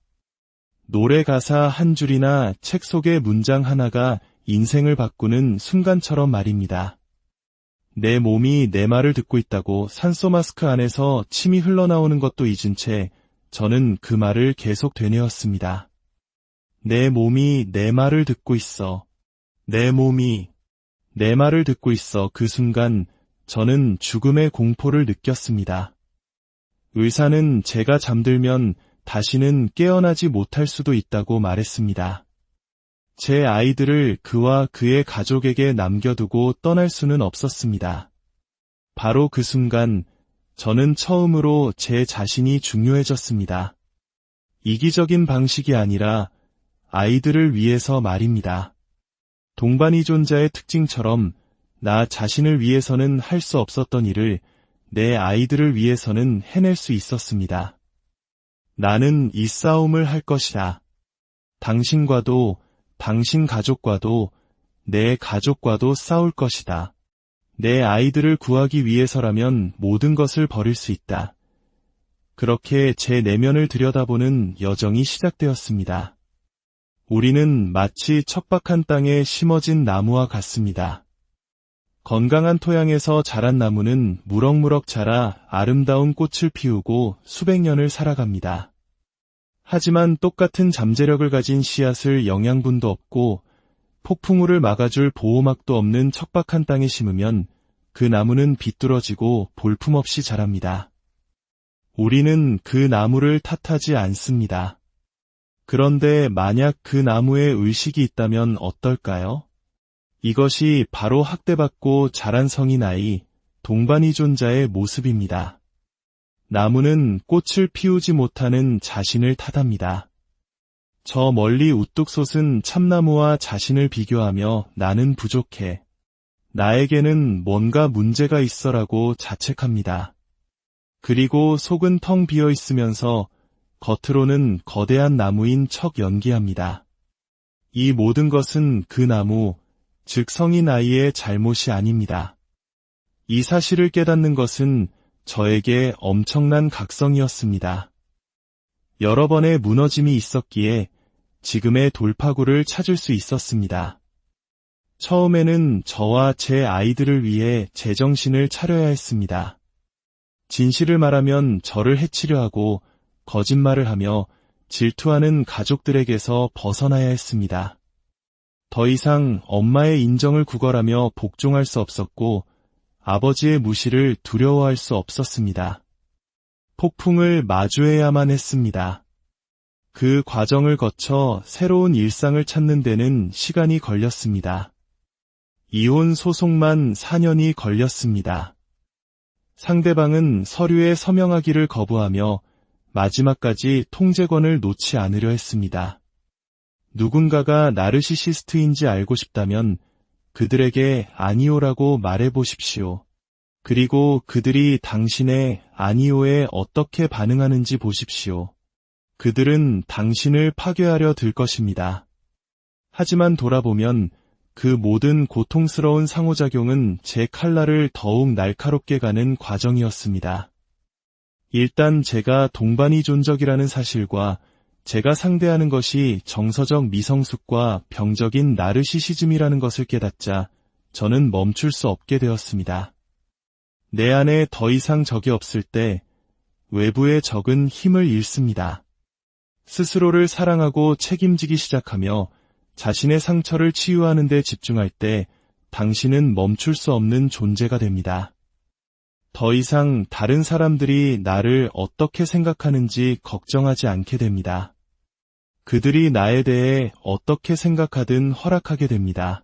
노래 가사 한 줄이나 책 속의 문장 하나가 인생을 바꾸는 순간처럼 말입니다. 내 몸이 내 말을 듣고 있다고 산소 마스크 안에서 침이 흘러나오는 것도 잊은 채 저는 그 말을 계속 되뇌었습니다. 내 몸이 내 말을 듣고 있어. 내 몸이 내 말을 듣고 있어. 그 순간 저는 죽음의 공포를 느꼈습니다. 의사는 제가 잠들면 다시는 깨어나지 못할 수도 있다고 말했습니다. 제 아이들을 그와 그의 가족에게 남겨두고 떠날 수는 없었습니다. 바로 그 순간 저는 처음으로 제 자신이 중요해졌습니다. 이기적인 방식이 아니라 아이들을 위해서 말입니다. 동반이존자의 특징처럼 나 자신을 위해서는 할 수 없었던 일을 내 아이들을 위해서는 해낼 수 있었습니다. 나는 이 싸움을 할 것이다. 당신과도 당신 가족과도 내 가족과도 싸울 것이다. 내 아이들을 구하기 위해서라면 모든 것을 버릴 수 있다. 그렇게 제 내면을 들여다보는 여정이 시작되었습니다. 우리는 마치 척박한 땅에 심어진 나무와 같습니다. 건강한 토양에서 자란 나무는 무럭무럭 자라 아름다운 꽃을 피우고 수백 년을 살아갑니다. 하지만 똑같은 잠재력을 가진 씨앗을 영양분도 없고 폭풍우를 막아줄 보호막도 없는 척박한 땅에 심으면 그 나무는 비뚤어지고 볼품없이 자랍니다. 우리는 그 나무를 탓하지 않습니다. 그런데 만약 그 나무에 의식이 있다면 어떨까요? 이것이 바로 학대받고 자란 성인 아이, 동반이존자의 모습입니다. 나무는 꽃을 피우지 못하는 자신을 탓합니다. 저 멀리 우뚝 솟은 참나무와 자신을 비교하며 나는 부족해. 나에게는 뭔가 문제가 있어라고 자책합니다. 그리고 속은 텅 비어 있으면서 겉으로는 거대한 나무인 척 연기합니다. 이 모든 것은 그 나무, 즉 성인 아이의 잘못이 아닙니다. 이 사실을 깨닫는 것은 저에게 엄청난 각성이었습니다. 여러 번의 무너짐이 있었기에 지금의 돌파구를 찾을 수 있었습니다. 처음에는 저와 제 아이들을 위해 제정신을 차려야 했습니다. 진실을 말하면 저를 해치려 하고 거짓말을 하며 질투하는 가족들에게서 벗어나야 했습니다. 더 이상 엄마의 인정을 구걸하며 복종할 수 없었고 아버지의 무시를 두려워할 수 없었습니다. 폭풍을 마주해야만 했습니다. 그 과정을 거쳐 새로운 일상을 찾는 데는 시간이 걸렸습니다. 이혼 소송만 4년이 걸렸습니다. 상대방은 서류에 서명하기를 거부하며 마지막까지 통제권을 놓지 않으려 했습니다. 누군가가 나르시시스트인지 알고 싶다면 그들에게 아니오라고 말해보십시오. 그리고 그들이 당신의 아니오에 어떻게 반응하는지 보십시오. 그들은 당신을 파괴하려 들 것입니다. 하지만 돌아보면 그 모든 고통스러운 상호작용은 제 칼날을 더욱 날카롭게 가는 과정이었습니다. 일단 제가 동반이존적이라는 사실과 제가 상대하는 것이 정서적 미성숙과 병적인 나르시시즘이라는 것을 깨닫자 저는 멈출 수 없게 되었습니다. 내 안에 더 이상 적이 없을 때 외부의 적은 힘을 잃습니다. 스스로를 사랑하고 책임지기 시작하며 자신의 상처를 치유하는 데 집중할 때 당신은 멈출 수 없는 존재가 됩니다. 더 이상 다른 사람들이 나를 어떻게 생각하는지 걱정하지 않게 됩니다. 그들이 나에 대해 어떻게 생각하든 허락하게 됩니다.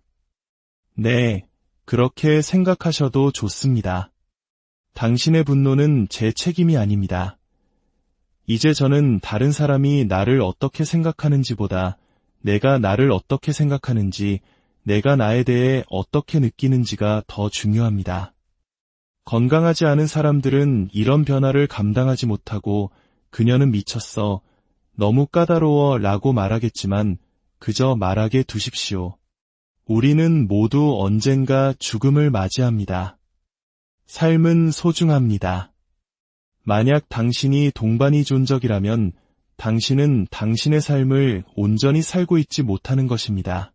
네, 그렇게 생각하셔도 좋습니다. 당신의 분노는 제 책임이 아닙니다. 이제 저는 다른 사람이 나를 어떻게 생각하는지보다 내가 나를 어떻게 생각하는지, 내가 나에 대해 어떻게 느끼는지가 더 중요합니다. 건강하지 않은 사람들은 이런 변화를 감당하지 못하고 그녀는 미쳤어, 너무 까다로워 라고 말하겠지만 그저 말하게 두십시오. 우리는 모두 언젠가 죽음을 맞이합니다. 삶은 소중합니다. 만약 당신이 동반이존적이라면 당신은 당신의 삶을 온전히 살고 있지 못하는 것입니다.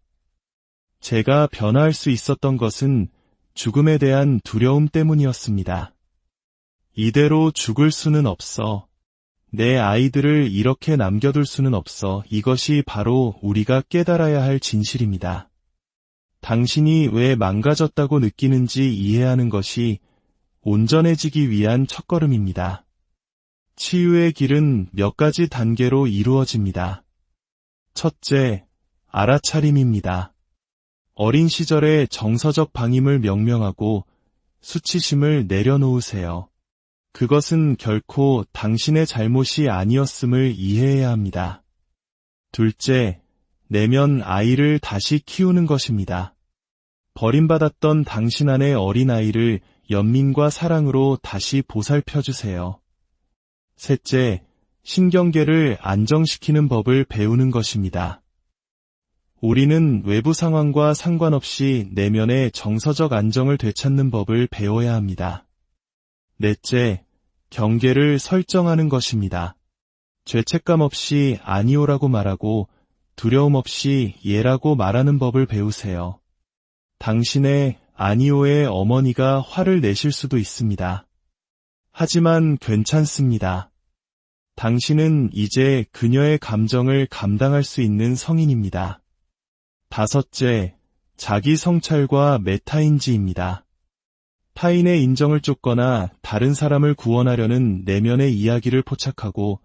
제가 변화할 수 있었던 것은 죽음에 대한 두려움 때문이었습니다. 이대로 죽을 수는 없어. 내 아이들을 이렇게 남겨둘 수는 없어. 이것이 바로 우리가 깨달아야 할 진실입니다. 당신이 왜 망가졌다고 느끼는지 이해하는 것이 온전해지기 위한 첫걸음입니다. 치유의 길은 몇 가지 단계로 이루어집니다. 첫째, 알아차림입니다. 어린 시절의 정서적 방임을 명명하고 수치심을 내려놓으세요. 그것은 결코 당신의 잘못이 아니었음을 이해해야 합니다. 둘째, 내면 아이를 다시 키우는 것입니다. 버림받았던 당신 안의 어린아이를 연민과 사랑으로 다시 보살펴주세요. 셋째, 신경계를 안정시키는 법을 배우는 것입니다. 우리는 외부 상황과 상관없이 내면의 정서적 안정을 되찾는 법을 배워야 합니다. 넷째, 경계를 설정하는 것입니다. 죄책감 없이 아니오라고 말하고 두려움 없이 예라고 말하는 법을 배우세요. 당신의 아니오의 어머니가 화를 내실 수도 있습니다. 하지만 괜찮습니다. 당신은 이제 그녀의 감정을 감당할 수 있는 성인입니다. 다섯째, 자기 성찰과 메타인지입니다. 타인의 인정을 쫓거나 다른 사람을 구원하려는 내면의 이야기를 포착하고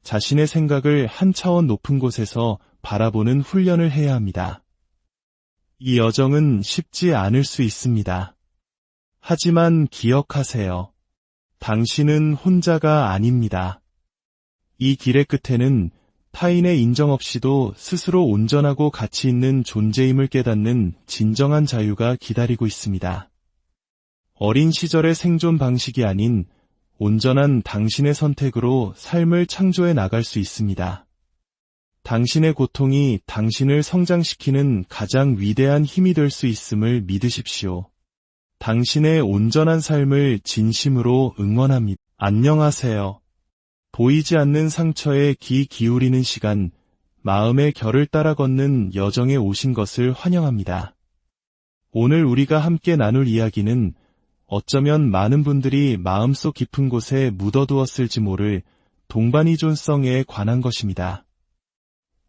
자신의 생각을 한 차원 높은 곳에서 바라보는 훈련을 해야 합니다. 이 여정은 쉽지 않을 수 있습니다. 하지만 기억하세요. 당신은 혼자가 아닙니다. 이 길의 끝에는 타인의 인정 없이도 스스로 온전하고 가치 있는 존재임을 깨닫는 진정한 자유가 기다리고 있습니다. 어린 시절의 생존 방식이 아닌 온전한 당신의 선택으로 삶을 창조해 나갈 수 있습니다. 당신의 고통이 당신을 성장시키는 가장 위대한 힘이 될 수 있음을 믿으십시오. 당신의 온전한 삶을 진심으로 응원합니다. 안녕하세요. 보이지 않는 상처에 귀 기울이는 시간, 마음의 결을 따라 걷는 여정에 오신 것을 환영합니다. 오늘 우리가 함께 나눌 이야기는 어쩌면 많은 분들이 마음속 깊은 곳에 묻어두었을지 모를 동반이존성에 관한 것입니다.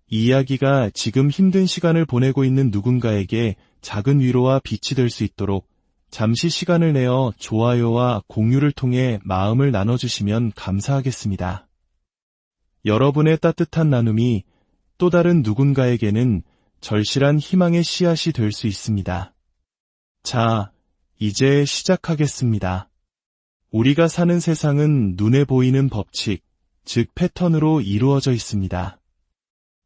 이 이야기가 지금 힘든 시간을 보내고 있는 누군가에게 작은 위로와 빛이 될 수 있도록 잠시 시간을 내어 좋아요와 공유를 통해 마음을 나눠주시면 감사하겠습니다. 여러분의 따뜻한 나눔이 또 다른 누군가에게는 절실한 희망의 씨앗이 될 수 있습니다. 자, 이제 시작하겠습니다. 우리가 사는 세상은 눈에 보이는 법칙, 즉 패턴으로 이루어져 있습니다.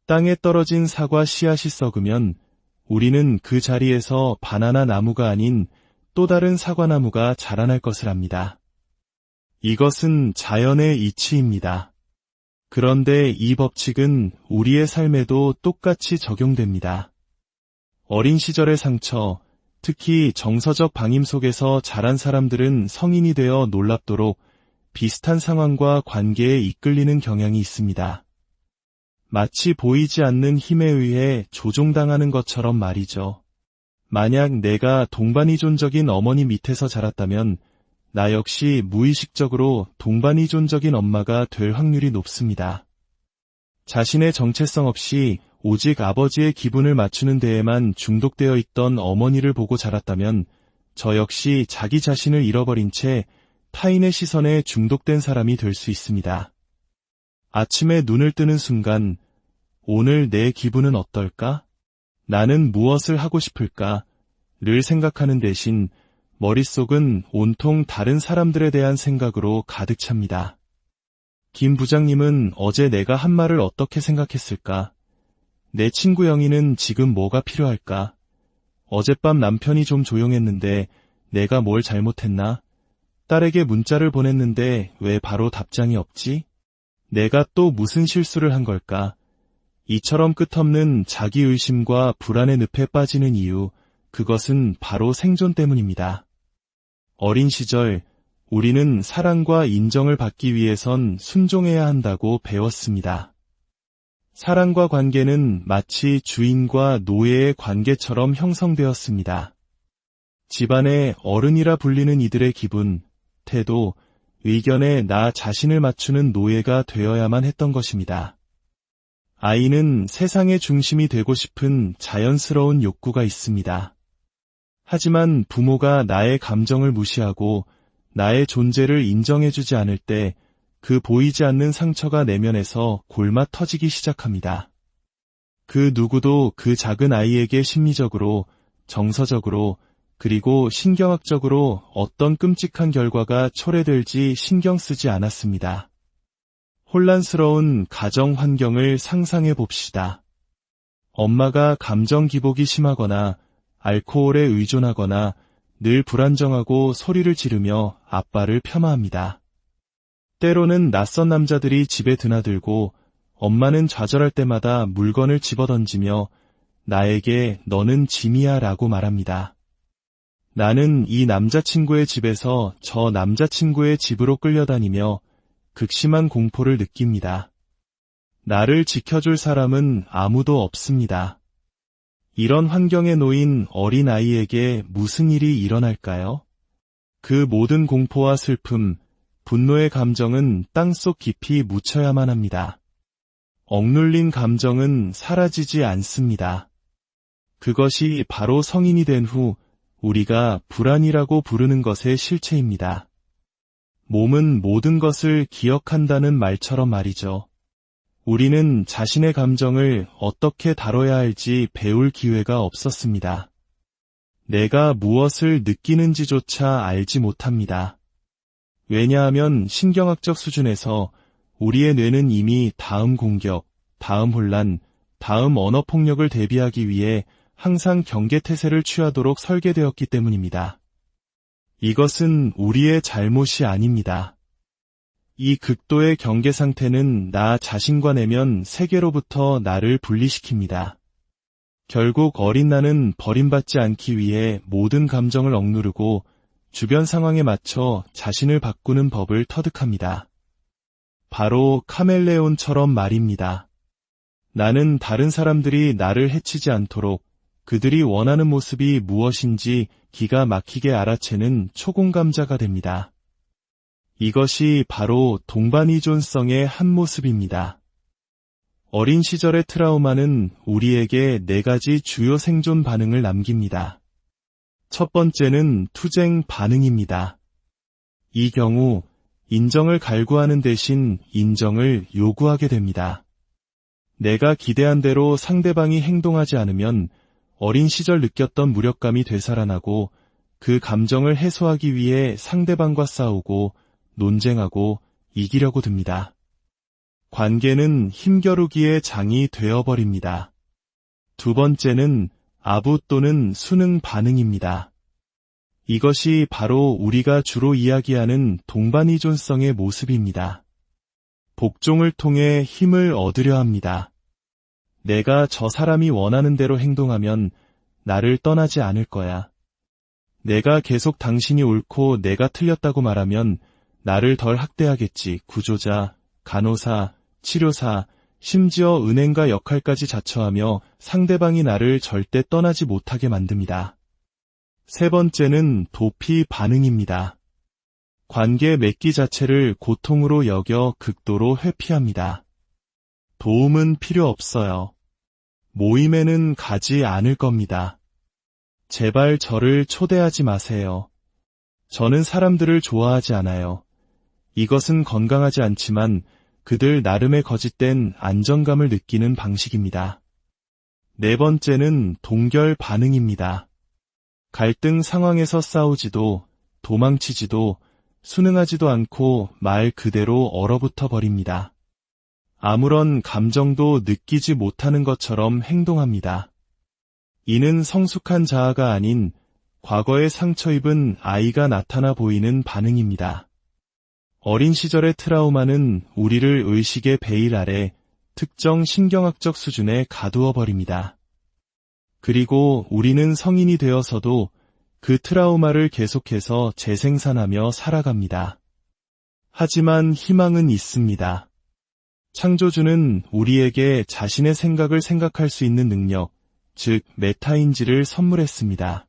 땅에 떨어진 사과 씨앗이 썩으면 우리는 그 자리에서 바나나 나무가 아닌 또 다른 사과나무가 자라날 것을 압니다. 이것은 자연의 이치입니다. 그런데 이 법칙은 우리의 삶에도 똑같이 적용됩니다. 어린 시절의 상처, 특히 정서적 방임 속에서 자란 사람들은 성인이 되어 놀랍도록 비슷한 상황과 관계에 이끌리는 경향이 있습니다. 마치 보이지 않는 힘에 의해 조종당하는 것처럼 말이죠. 만약 내가 동반이존적인 어머니 밑에서 자랐다면 나 역시 무의식적으로 동반이존적인 엄마가 될 확률이 높습니다. 자신의 정체성 없이 오직 아버지의 기분을 맞추는 데에만 중독되어 있던 어머니를 보고 자랐다면 저 역시 자기 자신을 잃어버린 채 타인의 시선에 중독된 사람이 될 수 있습니다. 아침에 눈을 뜨는 순간 오늘 내 기분은 어떨까? 나는 무엇을 하고 싶을까? 를 생각하는 대신 머릿속은 온통 다른 사람들에 대한 생각으로 가득 찹니다. 김 부장님은 어제 내가 한 말을 어떻게 생각했을까? 내 친구 영희는 지금 뭐가 필요할까? 어젯밤 남편이 좀 조용했는데 내가 뭘 잘못했나? 딸에게 문자를 보냈는데 왜 바로 답장이 없지? 내가 또 무슨 실수를 한 걸까? 이처럼 끝없는 자기의심과 불안의 늪에 빠지는 이유, 그것은 바로 생존 때문입니다. 어린 시절, 우리는 사랑과 인정을 받기 위해선 순종해야 한다고 배웠습니다. 사랑과 관계는 마치 주인과 노예의 관계처럼 형성되었습니다. 집안의 어른이라 불리는 이들의 기분, 태도, 의견에 나 자신을 맞추는 노예가 되어야만 했던 것입니다. 아이는 세상의 중심이 되고 싶은 자연스러운 욕구가 있습니다. 하지만 부모가 나의 감정을 무시하고 나의 존재를 인정해주지 않을 때 그 보이지 않는 상처가 내면에서 골마 터지기 시작합니다. 그 누구도 그 작은 아이에게 심리적으로, 정서적으로, 그리고 신경학적으로 어떤 끔찍한 결과가 초래될지 신경 쓰지 않았습니다. 혼란스러운 가정 환경을 상상해 봅시다. 엄마가 감정 기복이 심하거나 알코올에 의존하거나 늘 불안정하고 소리를 지르며 아빠를 폄하합니다. 때로는 낯선 남자들이 집에 드나들고 엄마는 좌절할 때마다 물건을 집어던지며 나에게 너는 짐이야 라고 말합니다. 나는 이 남자친구의 집에서 저 남자친구의 집으로 끌려다니며 극심한 공포를 느낍니다. 나를 지켜줄 사람은 아무도 없습니다. 이런 환경에 놓인 어린아이에게 무슨 일이 일어날까요? 그 모든 공포와 슬픔, 분노의 감정은 땅속 깊이 묻혀야만 합니다. 억눌린 감정은 사라지지 않습니다. 그것이 바로 성인이 된 후 우리가 불안이라고 부르는 것의 실체입니다. 몸은 모든 것을 기억한다는 말처럼 말이죠. 우리는 자신의 감정을 어떻게 다뤄야 할지 배울 기회가 없었습니다. 내가 무엇을 느끼는지조차 알지 못합니다. 왜냐하면 신경학적 수준에서 우리의 뇌는 이미 다음 공격, 다음 혼란, 다음 언어폭력을 대비하기 위해 항상 경계태세를 취하도록 설계되었기 때문입니다. 이것은 우리의 잘못이 아닙니다. 이 극도의 경계 상태는 나 자신과 내면 세계로부터 나를 분리시킵니다. 결국 어린 나는 버림받지 않기 위해 모든 감정을 억누르고 주변 상황에 맞춰 자신을 바꾸는 법을 터득합니다. 바로 카멜레온처럼 말입니다. 나는 다른 사람들이 나를 해치지 않도록 그들이 원하는 모습이 무엇인지 기가 막히게 알아채는 초공감자가 됩니다. 이것이 바로 동반이존성의 한 모습입니다. 어린 시절의 트라우마는 우리에게 4가지 주요 생존 반응을 남깁니다. 첫 번째는 투쟁 반응입니다. 이 경우 인정을 갈구하는 대신 인정을 요구하게 됩니다. 내가 기대한 대로 상대방이 행동하지 않으면 어린 시절 느꼈던 무력감이 되살아나고 그 감정을 해소하기 위해 상대방과 싸우고 논쟁하고 이기려고 듭니다. 관계는 힘겨루기의 장이 되어버립니다. 두 번째는 아부 또는 수능 반응입니다. 이것이 바로 우리가 주로 이야기하는 동반이존성의 모습입니다. 복종을 통해 힘을 얻으려 합니다. 내가 저 사람이 원하는 대로 행동하면 나를 떠나지 않을 거야. 내가 계속 당신이 옳고 내가 틀렸다고 말하면 나를 덜 학대하겠지. 구조자, 간호사, 치료사, 심지어 은행가 역할까지 자처하며 상대방이 나를 절대 떠나지 못하게 만듭니다. 세 번째는 도피 반응입니다. 관계 맺기 자체를 고통으로 여겨 극도로 회피합니다. 도움은 필요 없어요. 모임에는 가지 않을 겁니다. 제발 저를 초대하지 마세요. 저는 사람들을 좋아하지 않아요. 이것은 건강하지 않지만 그들 나름의 거짓된 안정감을 느끼는 방식입니다. 네 번째는 동결 반응입니다. 갈등 상황에서 싸우지도 도망치지도 순응하지도 않고 말 그대로 얼어붙어 버립니다. 아무런 감정도 느끼지 못하는 것처럼 행동합니다. 이는 성숙한 자아가 아닌 과거에 상처 입은 아이가 나타나 보이는 반응입니다. 어린 시절의 트라우마는 우리를 의식의 베일 아래 특정 신경학적 수준에 가두어 버립니다. 그리고 우리는 성인이 되어서도 그 트라우마를 계속해서 재생산하며 살아갑니다. 하지만 희망은 있습니다. 창조주는 우리에게 자신의 생각을 생각할 수 있는 능력, 즉 메타인지를 선물했습니다.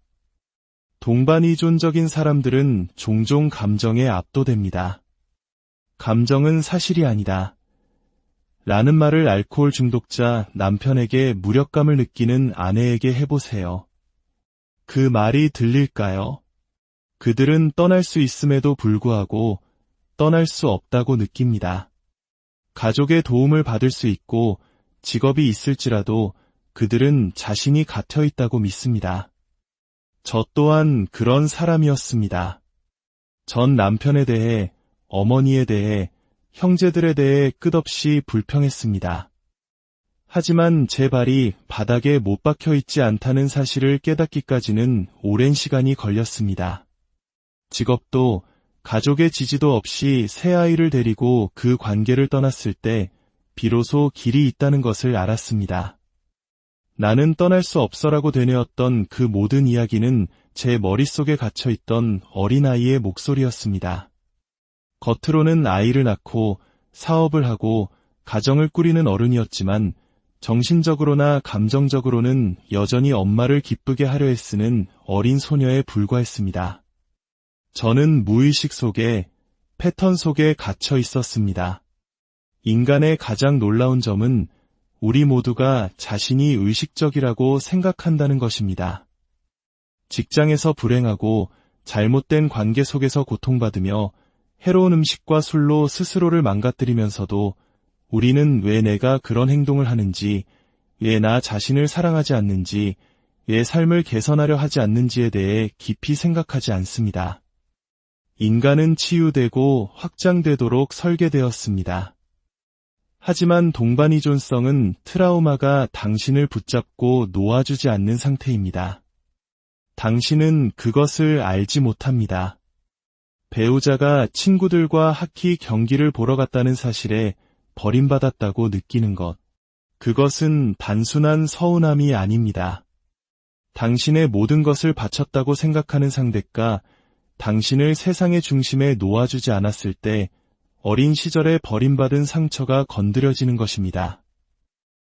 동반이존적인 사람들은 종종 감정에 압도됩니다. 감정은 사실이 아니다. 라는 말을 알코올 중독자 남편에게 무력감을 느끼는 아내에게 해보세요. 그 말이 들릴까요? 그들은 떠날 수 있음에도 불구하고 떠날 수 없다고 느낍니다. 가족의 도움을 받을 수 있고 직업이 있을지라도 그들은 자신이 갇혀 있다고 믿습니다. 저 또한 그런 사람이었습니다. 전 남편에 대해, 어머니에 대해, 형제들에 대해 끝없이 불평했습니다. 하지만 제 발이 바닥에 못 박혀 있지 않다는 사실을 깨닫기까지는 오랜 시간이 걸렸습니다. 직업도 가족의 지지도 없이 새 아이를 데리고 그 관계를 떠났을 때 비로소 길이 있다는 것을 알았습니다. 나는 떠날 수 없어라고 되뇌었던 그 모든 이야기는 제 머릿속에 갇혀있던 어린아이의 목소리였습니다. 겉으로는 아이를 낳고 사업을 하고 가정을 꾸리는 어른이었지만 정신적으로나 감정적으로는 여전히 엄마를 기쁘게 하려 애쓰는 어린 소녀에 불과했습니다. 저는 무의식 속에, 패턴 속에 갇혀 있었습니다. 인간의 가장 놀라운 점은 우리 모두가 자신이 의식적이라고 생각한다는 것입니다. 직장에서 불행하고 잘못된 관계 속에서 고통받으며 해로운 음식과 술로 스스로를 망가뜨리면서도 우리는 왜 내가 그런 행동을 하는지, 왜 나 자신을 사랑하지 않는지, 왜 삶을 개선하려 하지 않는지에 대해 깊이 생각하지 않습니다. 인간은 치유되고 확장되도록 설계되었습니다. 하지만 동반이존성은 트라우마가 당신을 붙잡고 놓아주지 않는 상태입니다. 당신은 그것을 알지 못합니다. 배우자가 친구들과 하키 경기를 보러 갔다는 사실에 버림받았다고 느끼는 것. 그것은 단순한 서운함이 아닙니다. 당신의 모든 것을 바쳤다고 생각하는 상대가 당신을 세상의 중심에 놓아주지 않았을 때 어린 시절에 버림받은 상처가 건드려지는 것입니다.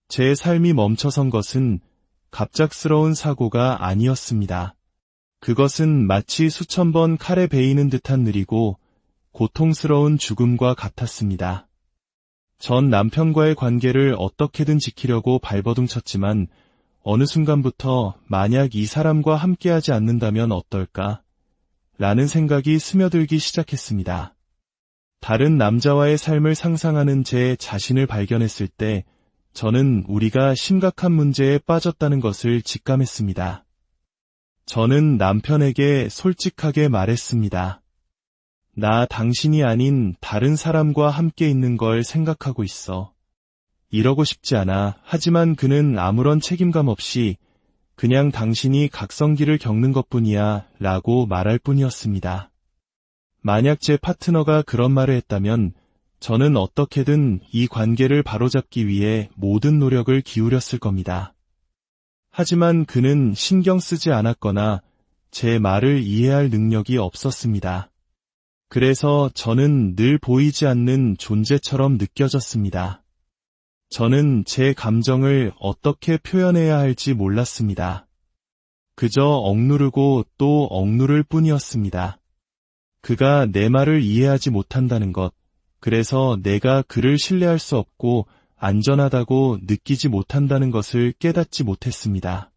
제 삶이 멈춰선 것은 갑작스러운 사고가 아니었습니다. 그것은 마치 수천 번 칼에 베이는 듯한 느리고 고통스러운 죽음과 같았습니다. 전 남편과의 관계를 어떻게든 지키려고 발버둥 쳤지만 어느 순간부터 만약 이 사람과 함께하지 않는다면 어떨까? 라는 생각이 스며들기 시작했습니다. 다른 남자와의 삶을 상상하는 제 자신을 발견했을 때 저는 우리가 심각한 문제에 빠졌다는 것을 직감했습니다. 저는 남편에게 솔직하게 말했습니다. 나 당신이 아닌 다른 사람과 함께 있는 걸 생각하고 있어. 이러고 싶지 않아. 하지만 그는 아무런 책임감 없이 그냥 당신이 각성기를 겪는 것뿐이야 라고 말할 뿐이었습니다. 만약 제 파트너가 그런 말을 했다면 저는 어떻게든 이 관계를 바로잡기 위해 모든 노력을 기울였을 겁니다. 하지만 그는 신경 쓰지 않았거나 제 말을 이해할 능력이 없었습니다. 그래서 저는 늘 보이지 않는 존재처럼 느껴졌습니다. 저는 제 감정을 어떻게 표현해야 할지 몰랐습니다. 그저 억누르고 또 억누를 뿐이었습니다. 그가 내 말을 이해하지 못한다는 것, 그래서 내가 그를 신뢰할 수 없고 안전하다고 느끼지 못한다는 것을 깨닫지 못했습니다.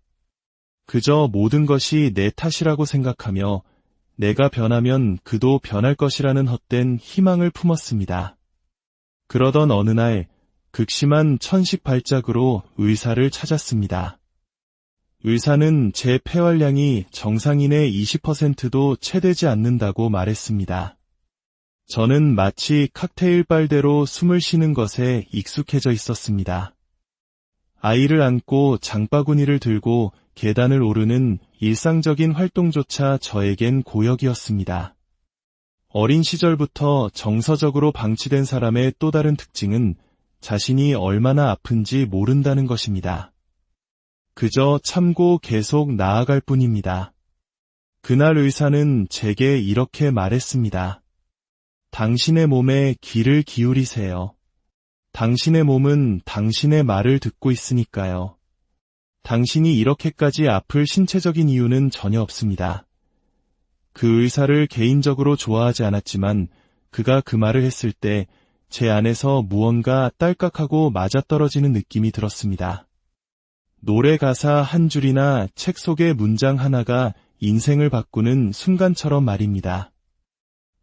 그저 모든 것이 내 탓이라고 생각하며 내가 변하면 그도 변할 것이라는 헛된 희망을 품었습니다. 그러던 어느 날 극심한 천식 발작으로 의사를 찾았습니다. 의사는 제 폐활량이 정상인의 20%도 채되지 않는다고 말했습니다. 저는 마치 칵테일 빨대로 숨을 쉬는 것에 익숙해져 있었습니다. 아이를 안고 장바구니를 들고 계단을 오르는 일상적인 활동조차 저에겐 고역이었습니다. 어린 시절부터 정서적으로 방치된 사람의 또 다른 특징은 자신이 얼마나 아픈지 모른다는 것입니다. 그저 참고 계속 나아갈 뿐입니다. 그날 의사는 제게 이렇게 말했습니다. 당신의 몸에 귀를 기울이세요. 당신의 몸은 당신의 말을 듣고 있으니까요. 당신이 이렇게까지 아플 신체적인 이유는 전혀 없습니다. 그 의사를 개인적으로 좋아하지 않았지만 그가 그 말을 했을 때 제 안에서 무언가 딸깍하고 맞아떨어지는 느낌이 들었습니다. 노래 가사 한 줄이나 책 속의 문장 하나가 인생을 바꾸는 순간처럼 말입니다.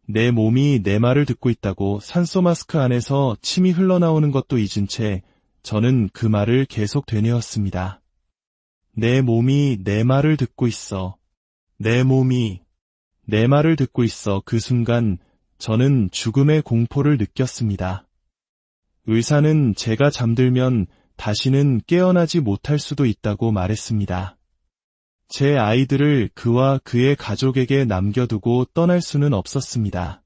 내 몸이 내 말을 듣고 있다고 산소 마스크 안에서 침이 흘러나오는 것도 잊은 채 저는 그 말을 계속 되뇌었습니다. 내 몸이 내 말을 듣고 있어. 내 몸이 내 말을 듣고 있어. 그 순간 저는 죽음의 공포를 느꼈습니다. 의사는 제가 잠들면 다시는 깨어나지 못할 수도 있다고 말했습니다. 제 아이들을 그와 그의 가족에게 남겨두고 떠날 수는 없었습니다.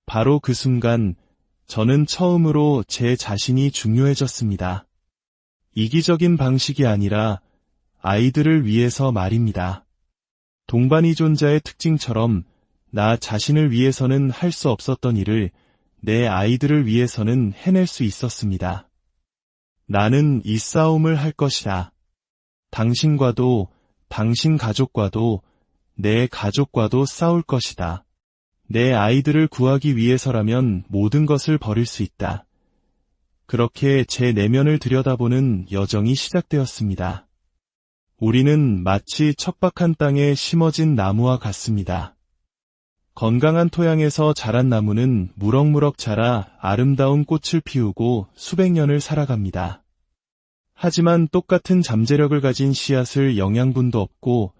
바로 그 순간 저는 처음으로 제 자신이 중요해졌습니다. 이기적인 방식이 아니라 아이들을 위해서 말입니다. 동반이존자의 특징처럼 나 자신을 위해서는 할 수 없었던 일을 내 아이들을 위해서는 해낼 수 있었습니다. 나는 이 싸움을 할 것이다. 당신과도, 당신 가족과도, 내 가족과도 싸울 것이다. 내 아이들을 구하기 위해서라면 모든 것을 버릴 수 있다. 그렇게 제 내면을 들여다보는 여정이 시작되었습니다. 우리는 마치 척박한 땅에 심어진 나무와 같습니다. 건강한 토양에서 자란 나무는 무럭무럭 자라 아름다운 꽃을 피우고 수백 년을 살아갑니다. 하지만 똑같은 잠재력을 가진 씨앗을 영양분도 없고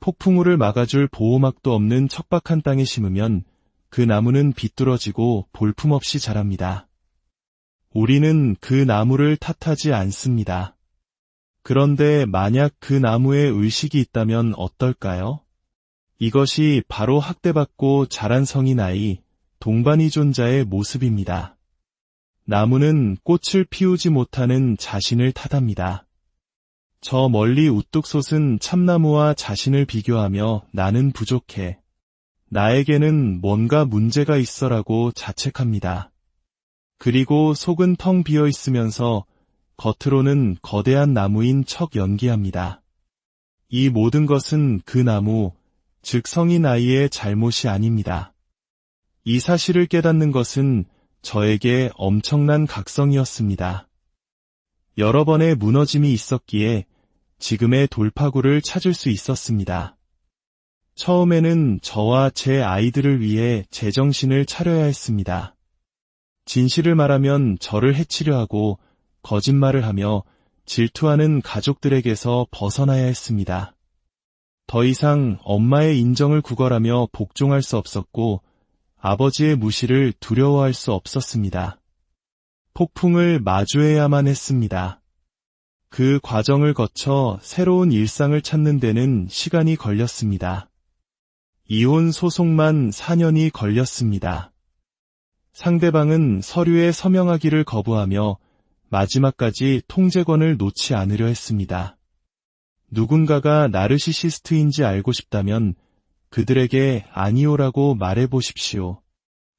폭풍우를 막아줄 보호막도 없는 척박한 땅에 심으면 그 나무는 비뚤어지고 볼품없이 자랍니다. 우리는 그 나무를 탓하지 않습니다. 그런데 만약 그 나무에 의식이 있다면 어떨까요? 이것이 바로 학대받고 자란 성인 아이, 동반이존자의 모습입니다. 나무는 꽃을 피우지 못하는 자신을 탓합니다. 저 멀리 우뚝 솟은 참나무와 자신을 비교하며 나는 부족해. 나에게는 뭔가 문제가 있어라고 자책합니다. 그리고 속은 텅 비어 있으면서 겉으로는 거대한 나무인 척 연기합니다. 이 모든 것은 그 나무, 즉 성인 아이의 잘못이 아닙니다. 이 사실을 깨닫는 것은 저에게 엄청난 각성이었습니다. 여러 번의 무너짐이 있었기에 지금의 돌파구를 찾을 수 있었습니다. 처음에는 저와 제 아이들을 위해 제정신을 차려야 했습니다. 진실을 말하면 저를 해치려 하고 거짓말을 하며 질투하는 가족들에게서 벗어나야 했습니다. 더 이상 엄마의 인정을 구걸하며 복종할 수 없었고 아버지의 무시를 두려워할 수 없었습니다. 폭풍을 마주해야만 했습니다. 그 과정을 거쳐 새로운 일상을 찾는 데는 시간이 걸렸습니다. 이혼 소송만 4년이 걸렸습니다. 상대방은 서류에 서명하기를 거부하며 마지막까지 통제권을 놓지 않으려 했습니다. 누군가가 나르시시스트인지 알고 싶다면 그들에게 아니오라고 말해보십시오.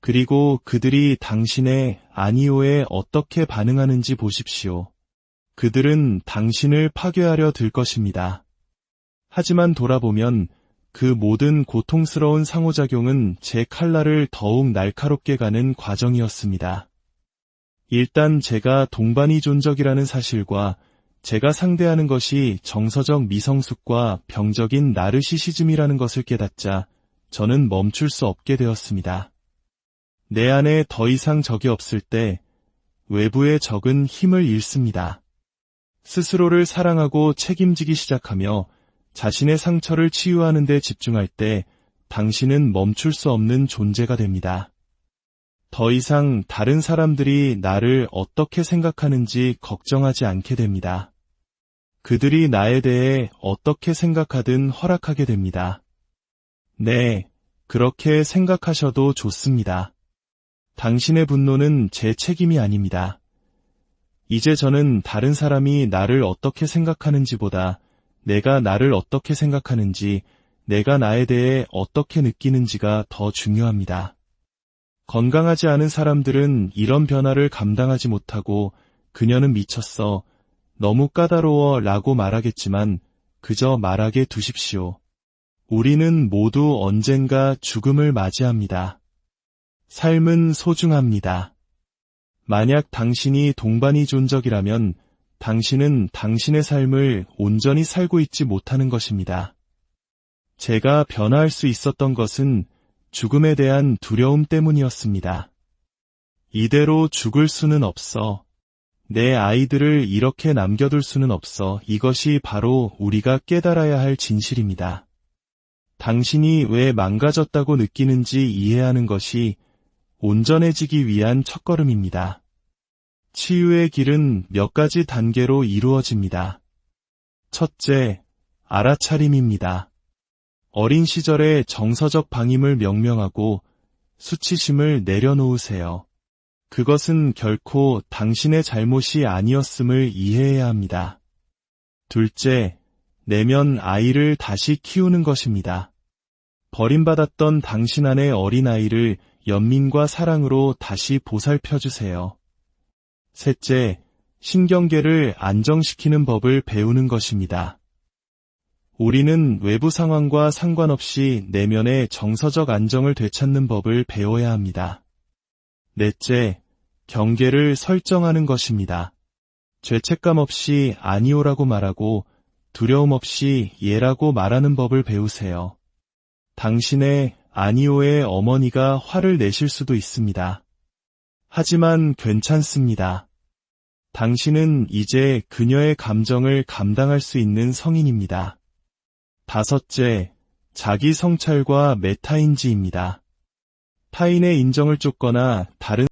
그리고 그들이 당신의 아니오에 어떻게 반응하는지 보십시오. 그들은 당신을 파괴하려 들 것입니다. 하지만 돌아보면 그 모든 고통스러운 상호작용은 제 칼날을 더욱 날카롭게 가는 과정이었습니다. 일단 제가 동반이존적이라는 사실과 제가 상대하는 것이 정서적 미성숙과 병적인 나르시시즘이라는 것을 깨닫자 저는 멈출 수 없게 되었습니다. 내 안에 더 이상 적이 없을 때 외부의 적은 힘을 잃습니다. 스스로를 사랑하고 책임지기 시작하며 자신의 상처를 치유하는 데 집중할 때 당신은 멈출 수 없는 존재가 됩니다. 더 이상 다른 사람들이 나를 어떻게 생각하는지 걱정하지 않게 됩니다. 그들이 나에 대해 어떻게 생각하든 허락하게 됩니다. 네, 그렇게 생각하셔도 좋습니다. 당신의 분노는 제 책임이 아닙니다. 이제 저는 다른 사람이 나를 어떻게 생각하는지보다 내가 나를 어떻게 생각하는지, 내가 나에 대해 어떻게 느끼는지가 더 중요합니다. 건강하지 않은 사람들은 이런 변화를 감당하지 못하고 그녀는 미쳤어, 너무 까다로워 라고 말하겠지만 그저 말하게 두십시오. 우리는 모두 언젠가 죽음을 맞이합니다. 삶은 소중합니다. 만약 당신이 동반이존적이라면 당신은 당신의 삶을 온전히 살고 있지 못하는 것입니다. 제가 변화할 수 있었던 것은 죽음에 대한 두려움 때문이었습니다. 이대로 죽을 수는 없어. 내 아이들을 이렇게 남겨둘 수는 없어. 이것이 바로 우리가 깨달아야 할 진실입니다. 당신이 왜 망가졌다고 느끼는지 이해하는 것이 온전해지기 위한 첫걸음입니다. 치유의 길은 몇 가지 단계로 이루어집니다. 첫째, 알아차림입니다. 어린 시절의 정서적 방임을 명명하고 수치심을 내려놓으세요. 그것은 결코 당신의 잘못이 아니었음을 이해해야 합니다. 둘째, 내면 아이를 다시 키우는 것입니다. 버림받았던 당신 안의 어린아이를 연민과 사랑으로 다시 보살펴주세요. 셋째, 신경계를 안정시키는 법을 배우는 것입니다. 우리는 외부 상황과 상관없이 내면의 정서적 안정을 되찾는 법을 배워야 합니다. 넷째, 경계를 설정하는 것입니다. 죄책감 없이 아니오라고 말하고 두려움 없이 예라고 말하는 법을 배우세요. 당신의 아니오의 어머니가 화를 내실 수도 있습니다. 하지만 괜찮습니다. 당신은 이제 그녀의 감정을 감당할 수 있는 성인입니다. 5째, 자기 성찰과 메타인지입니다. 타인의 인정을 쫓거나 다른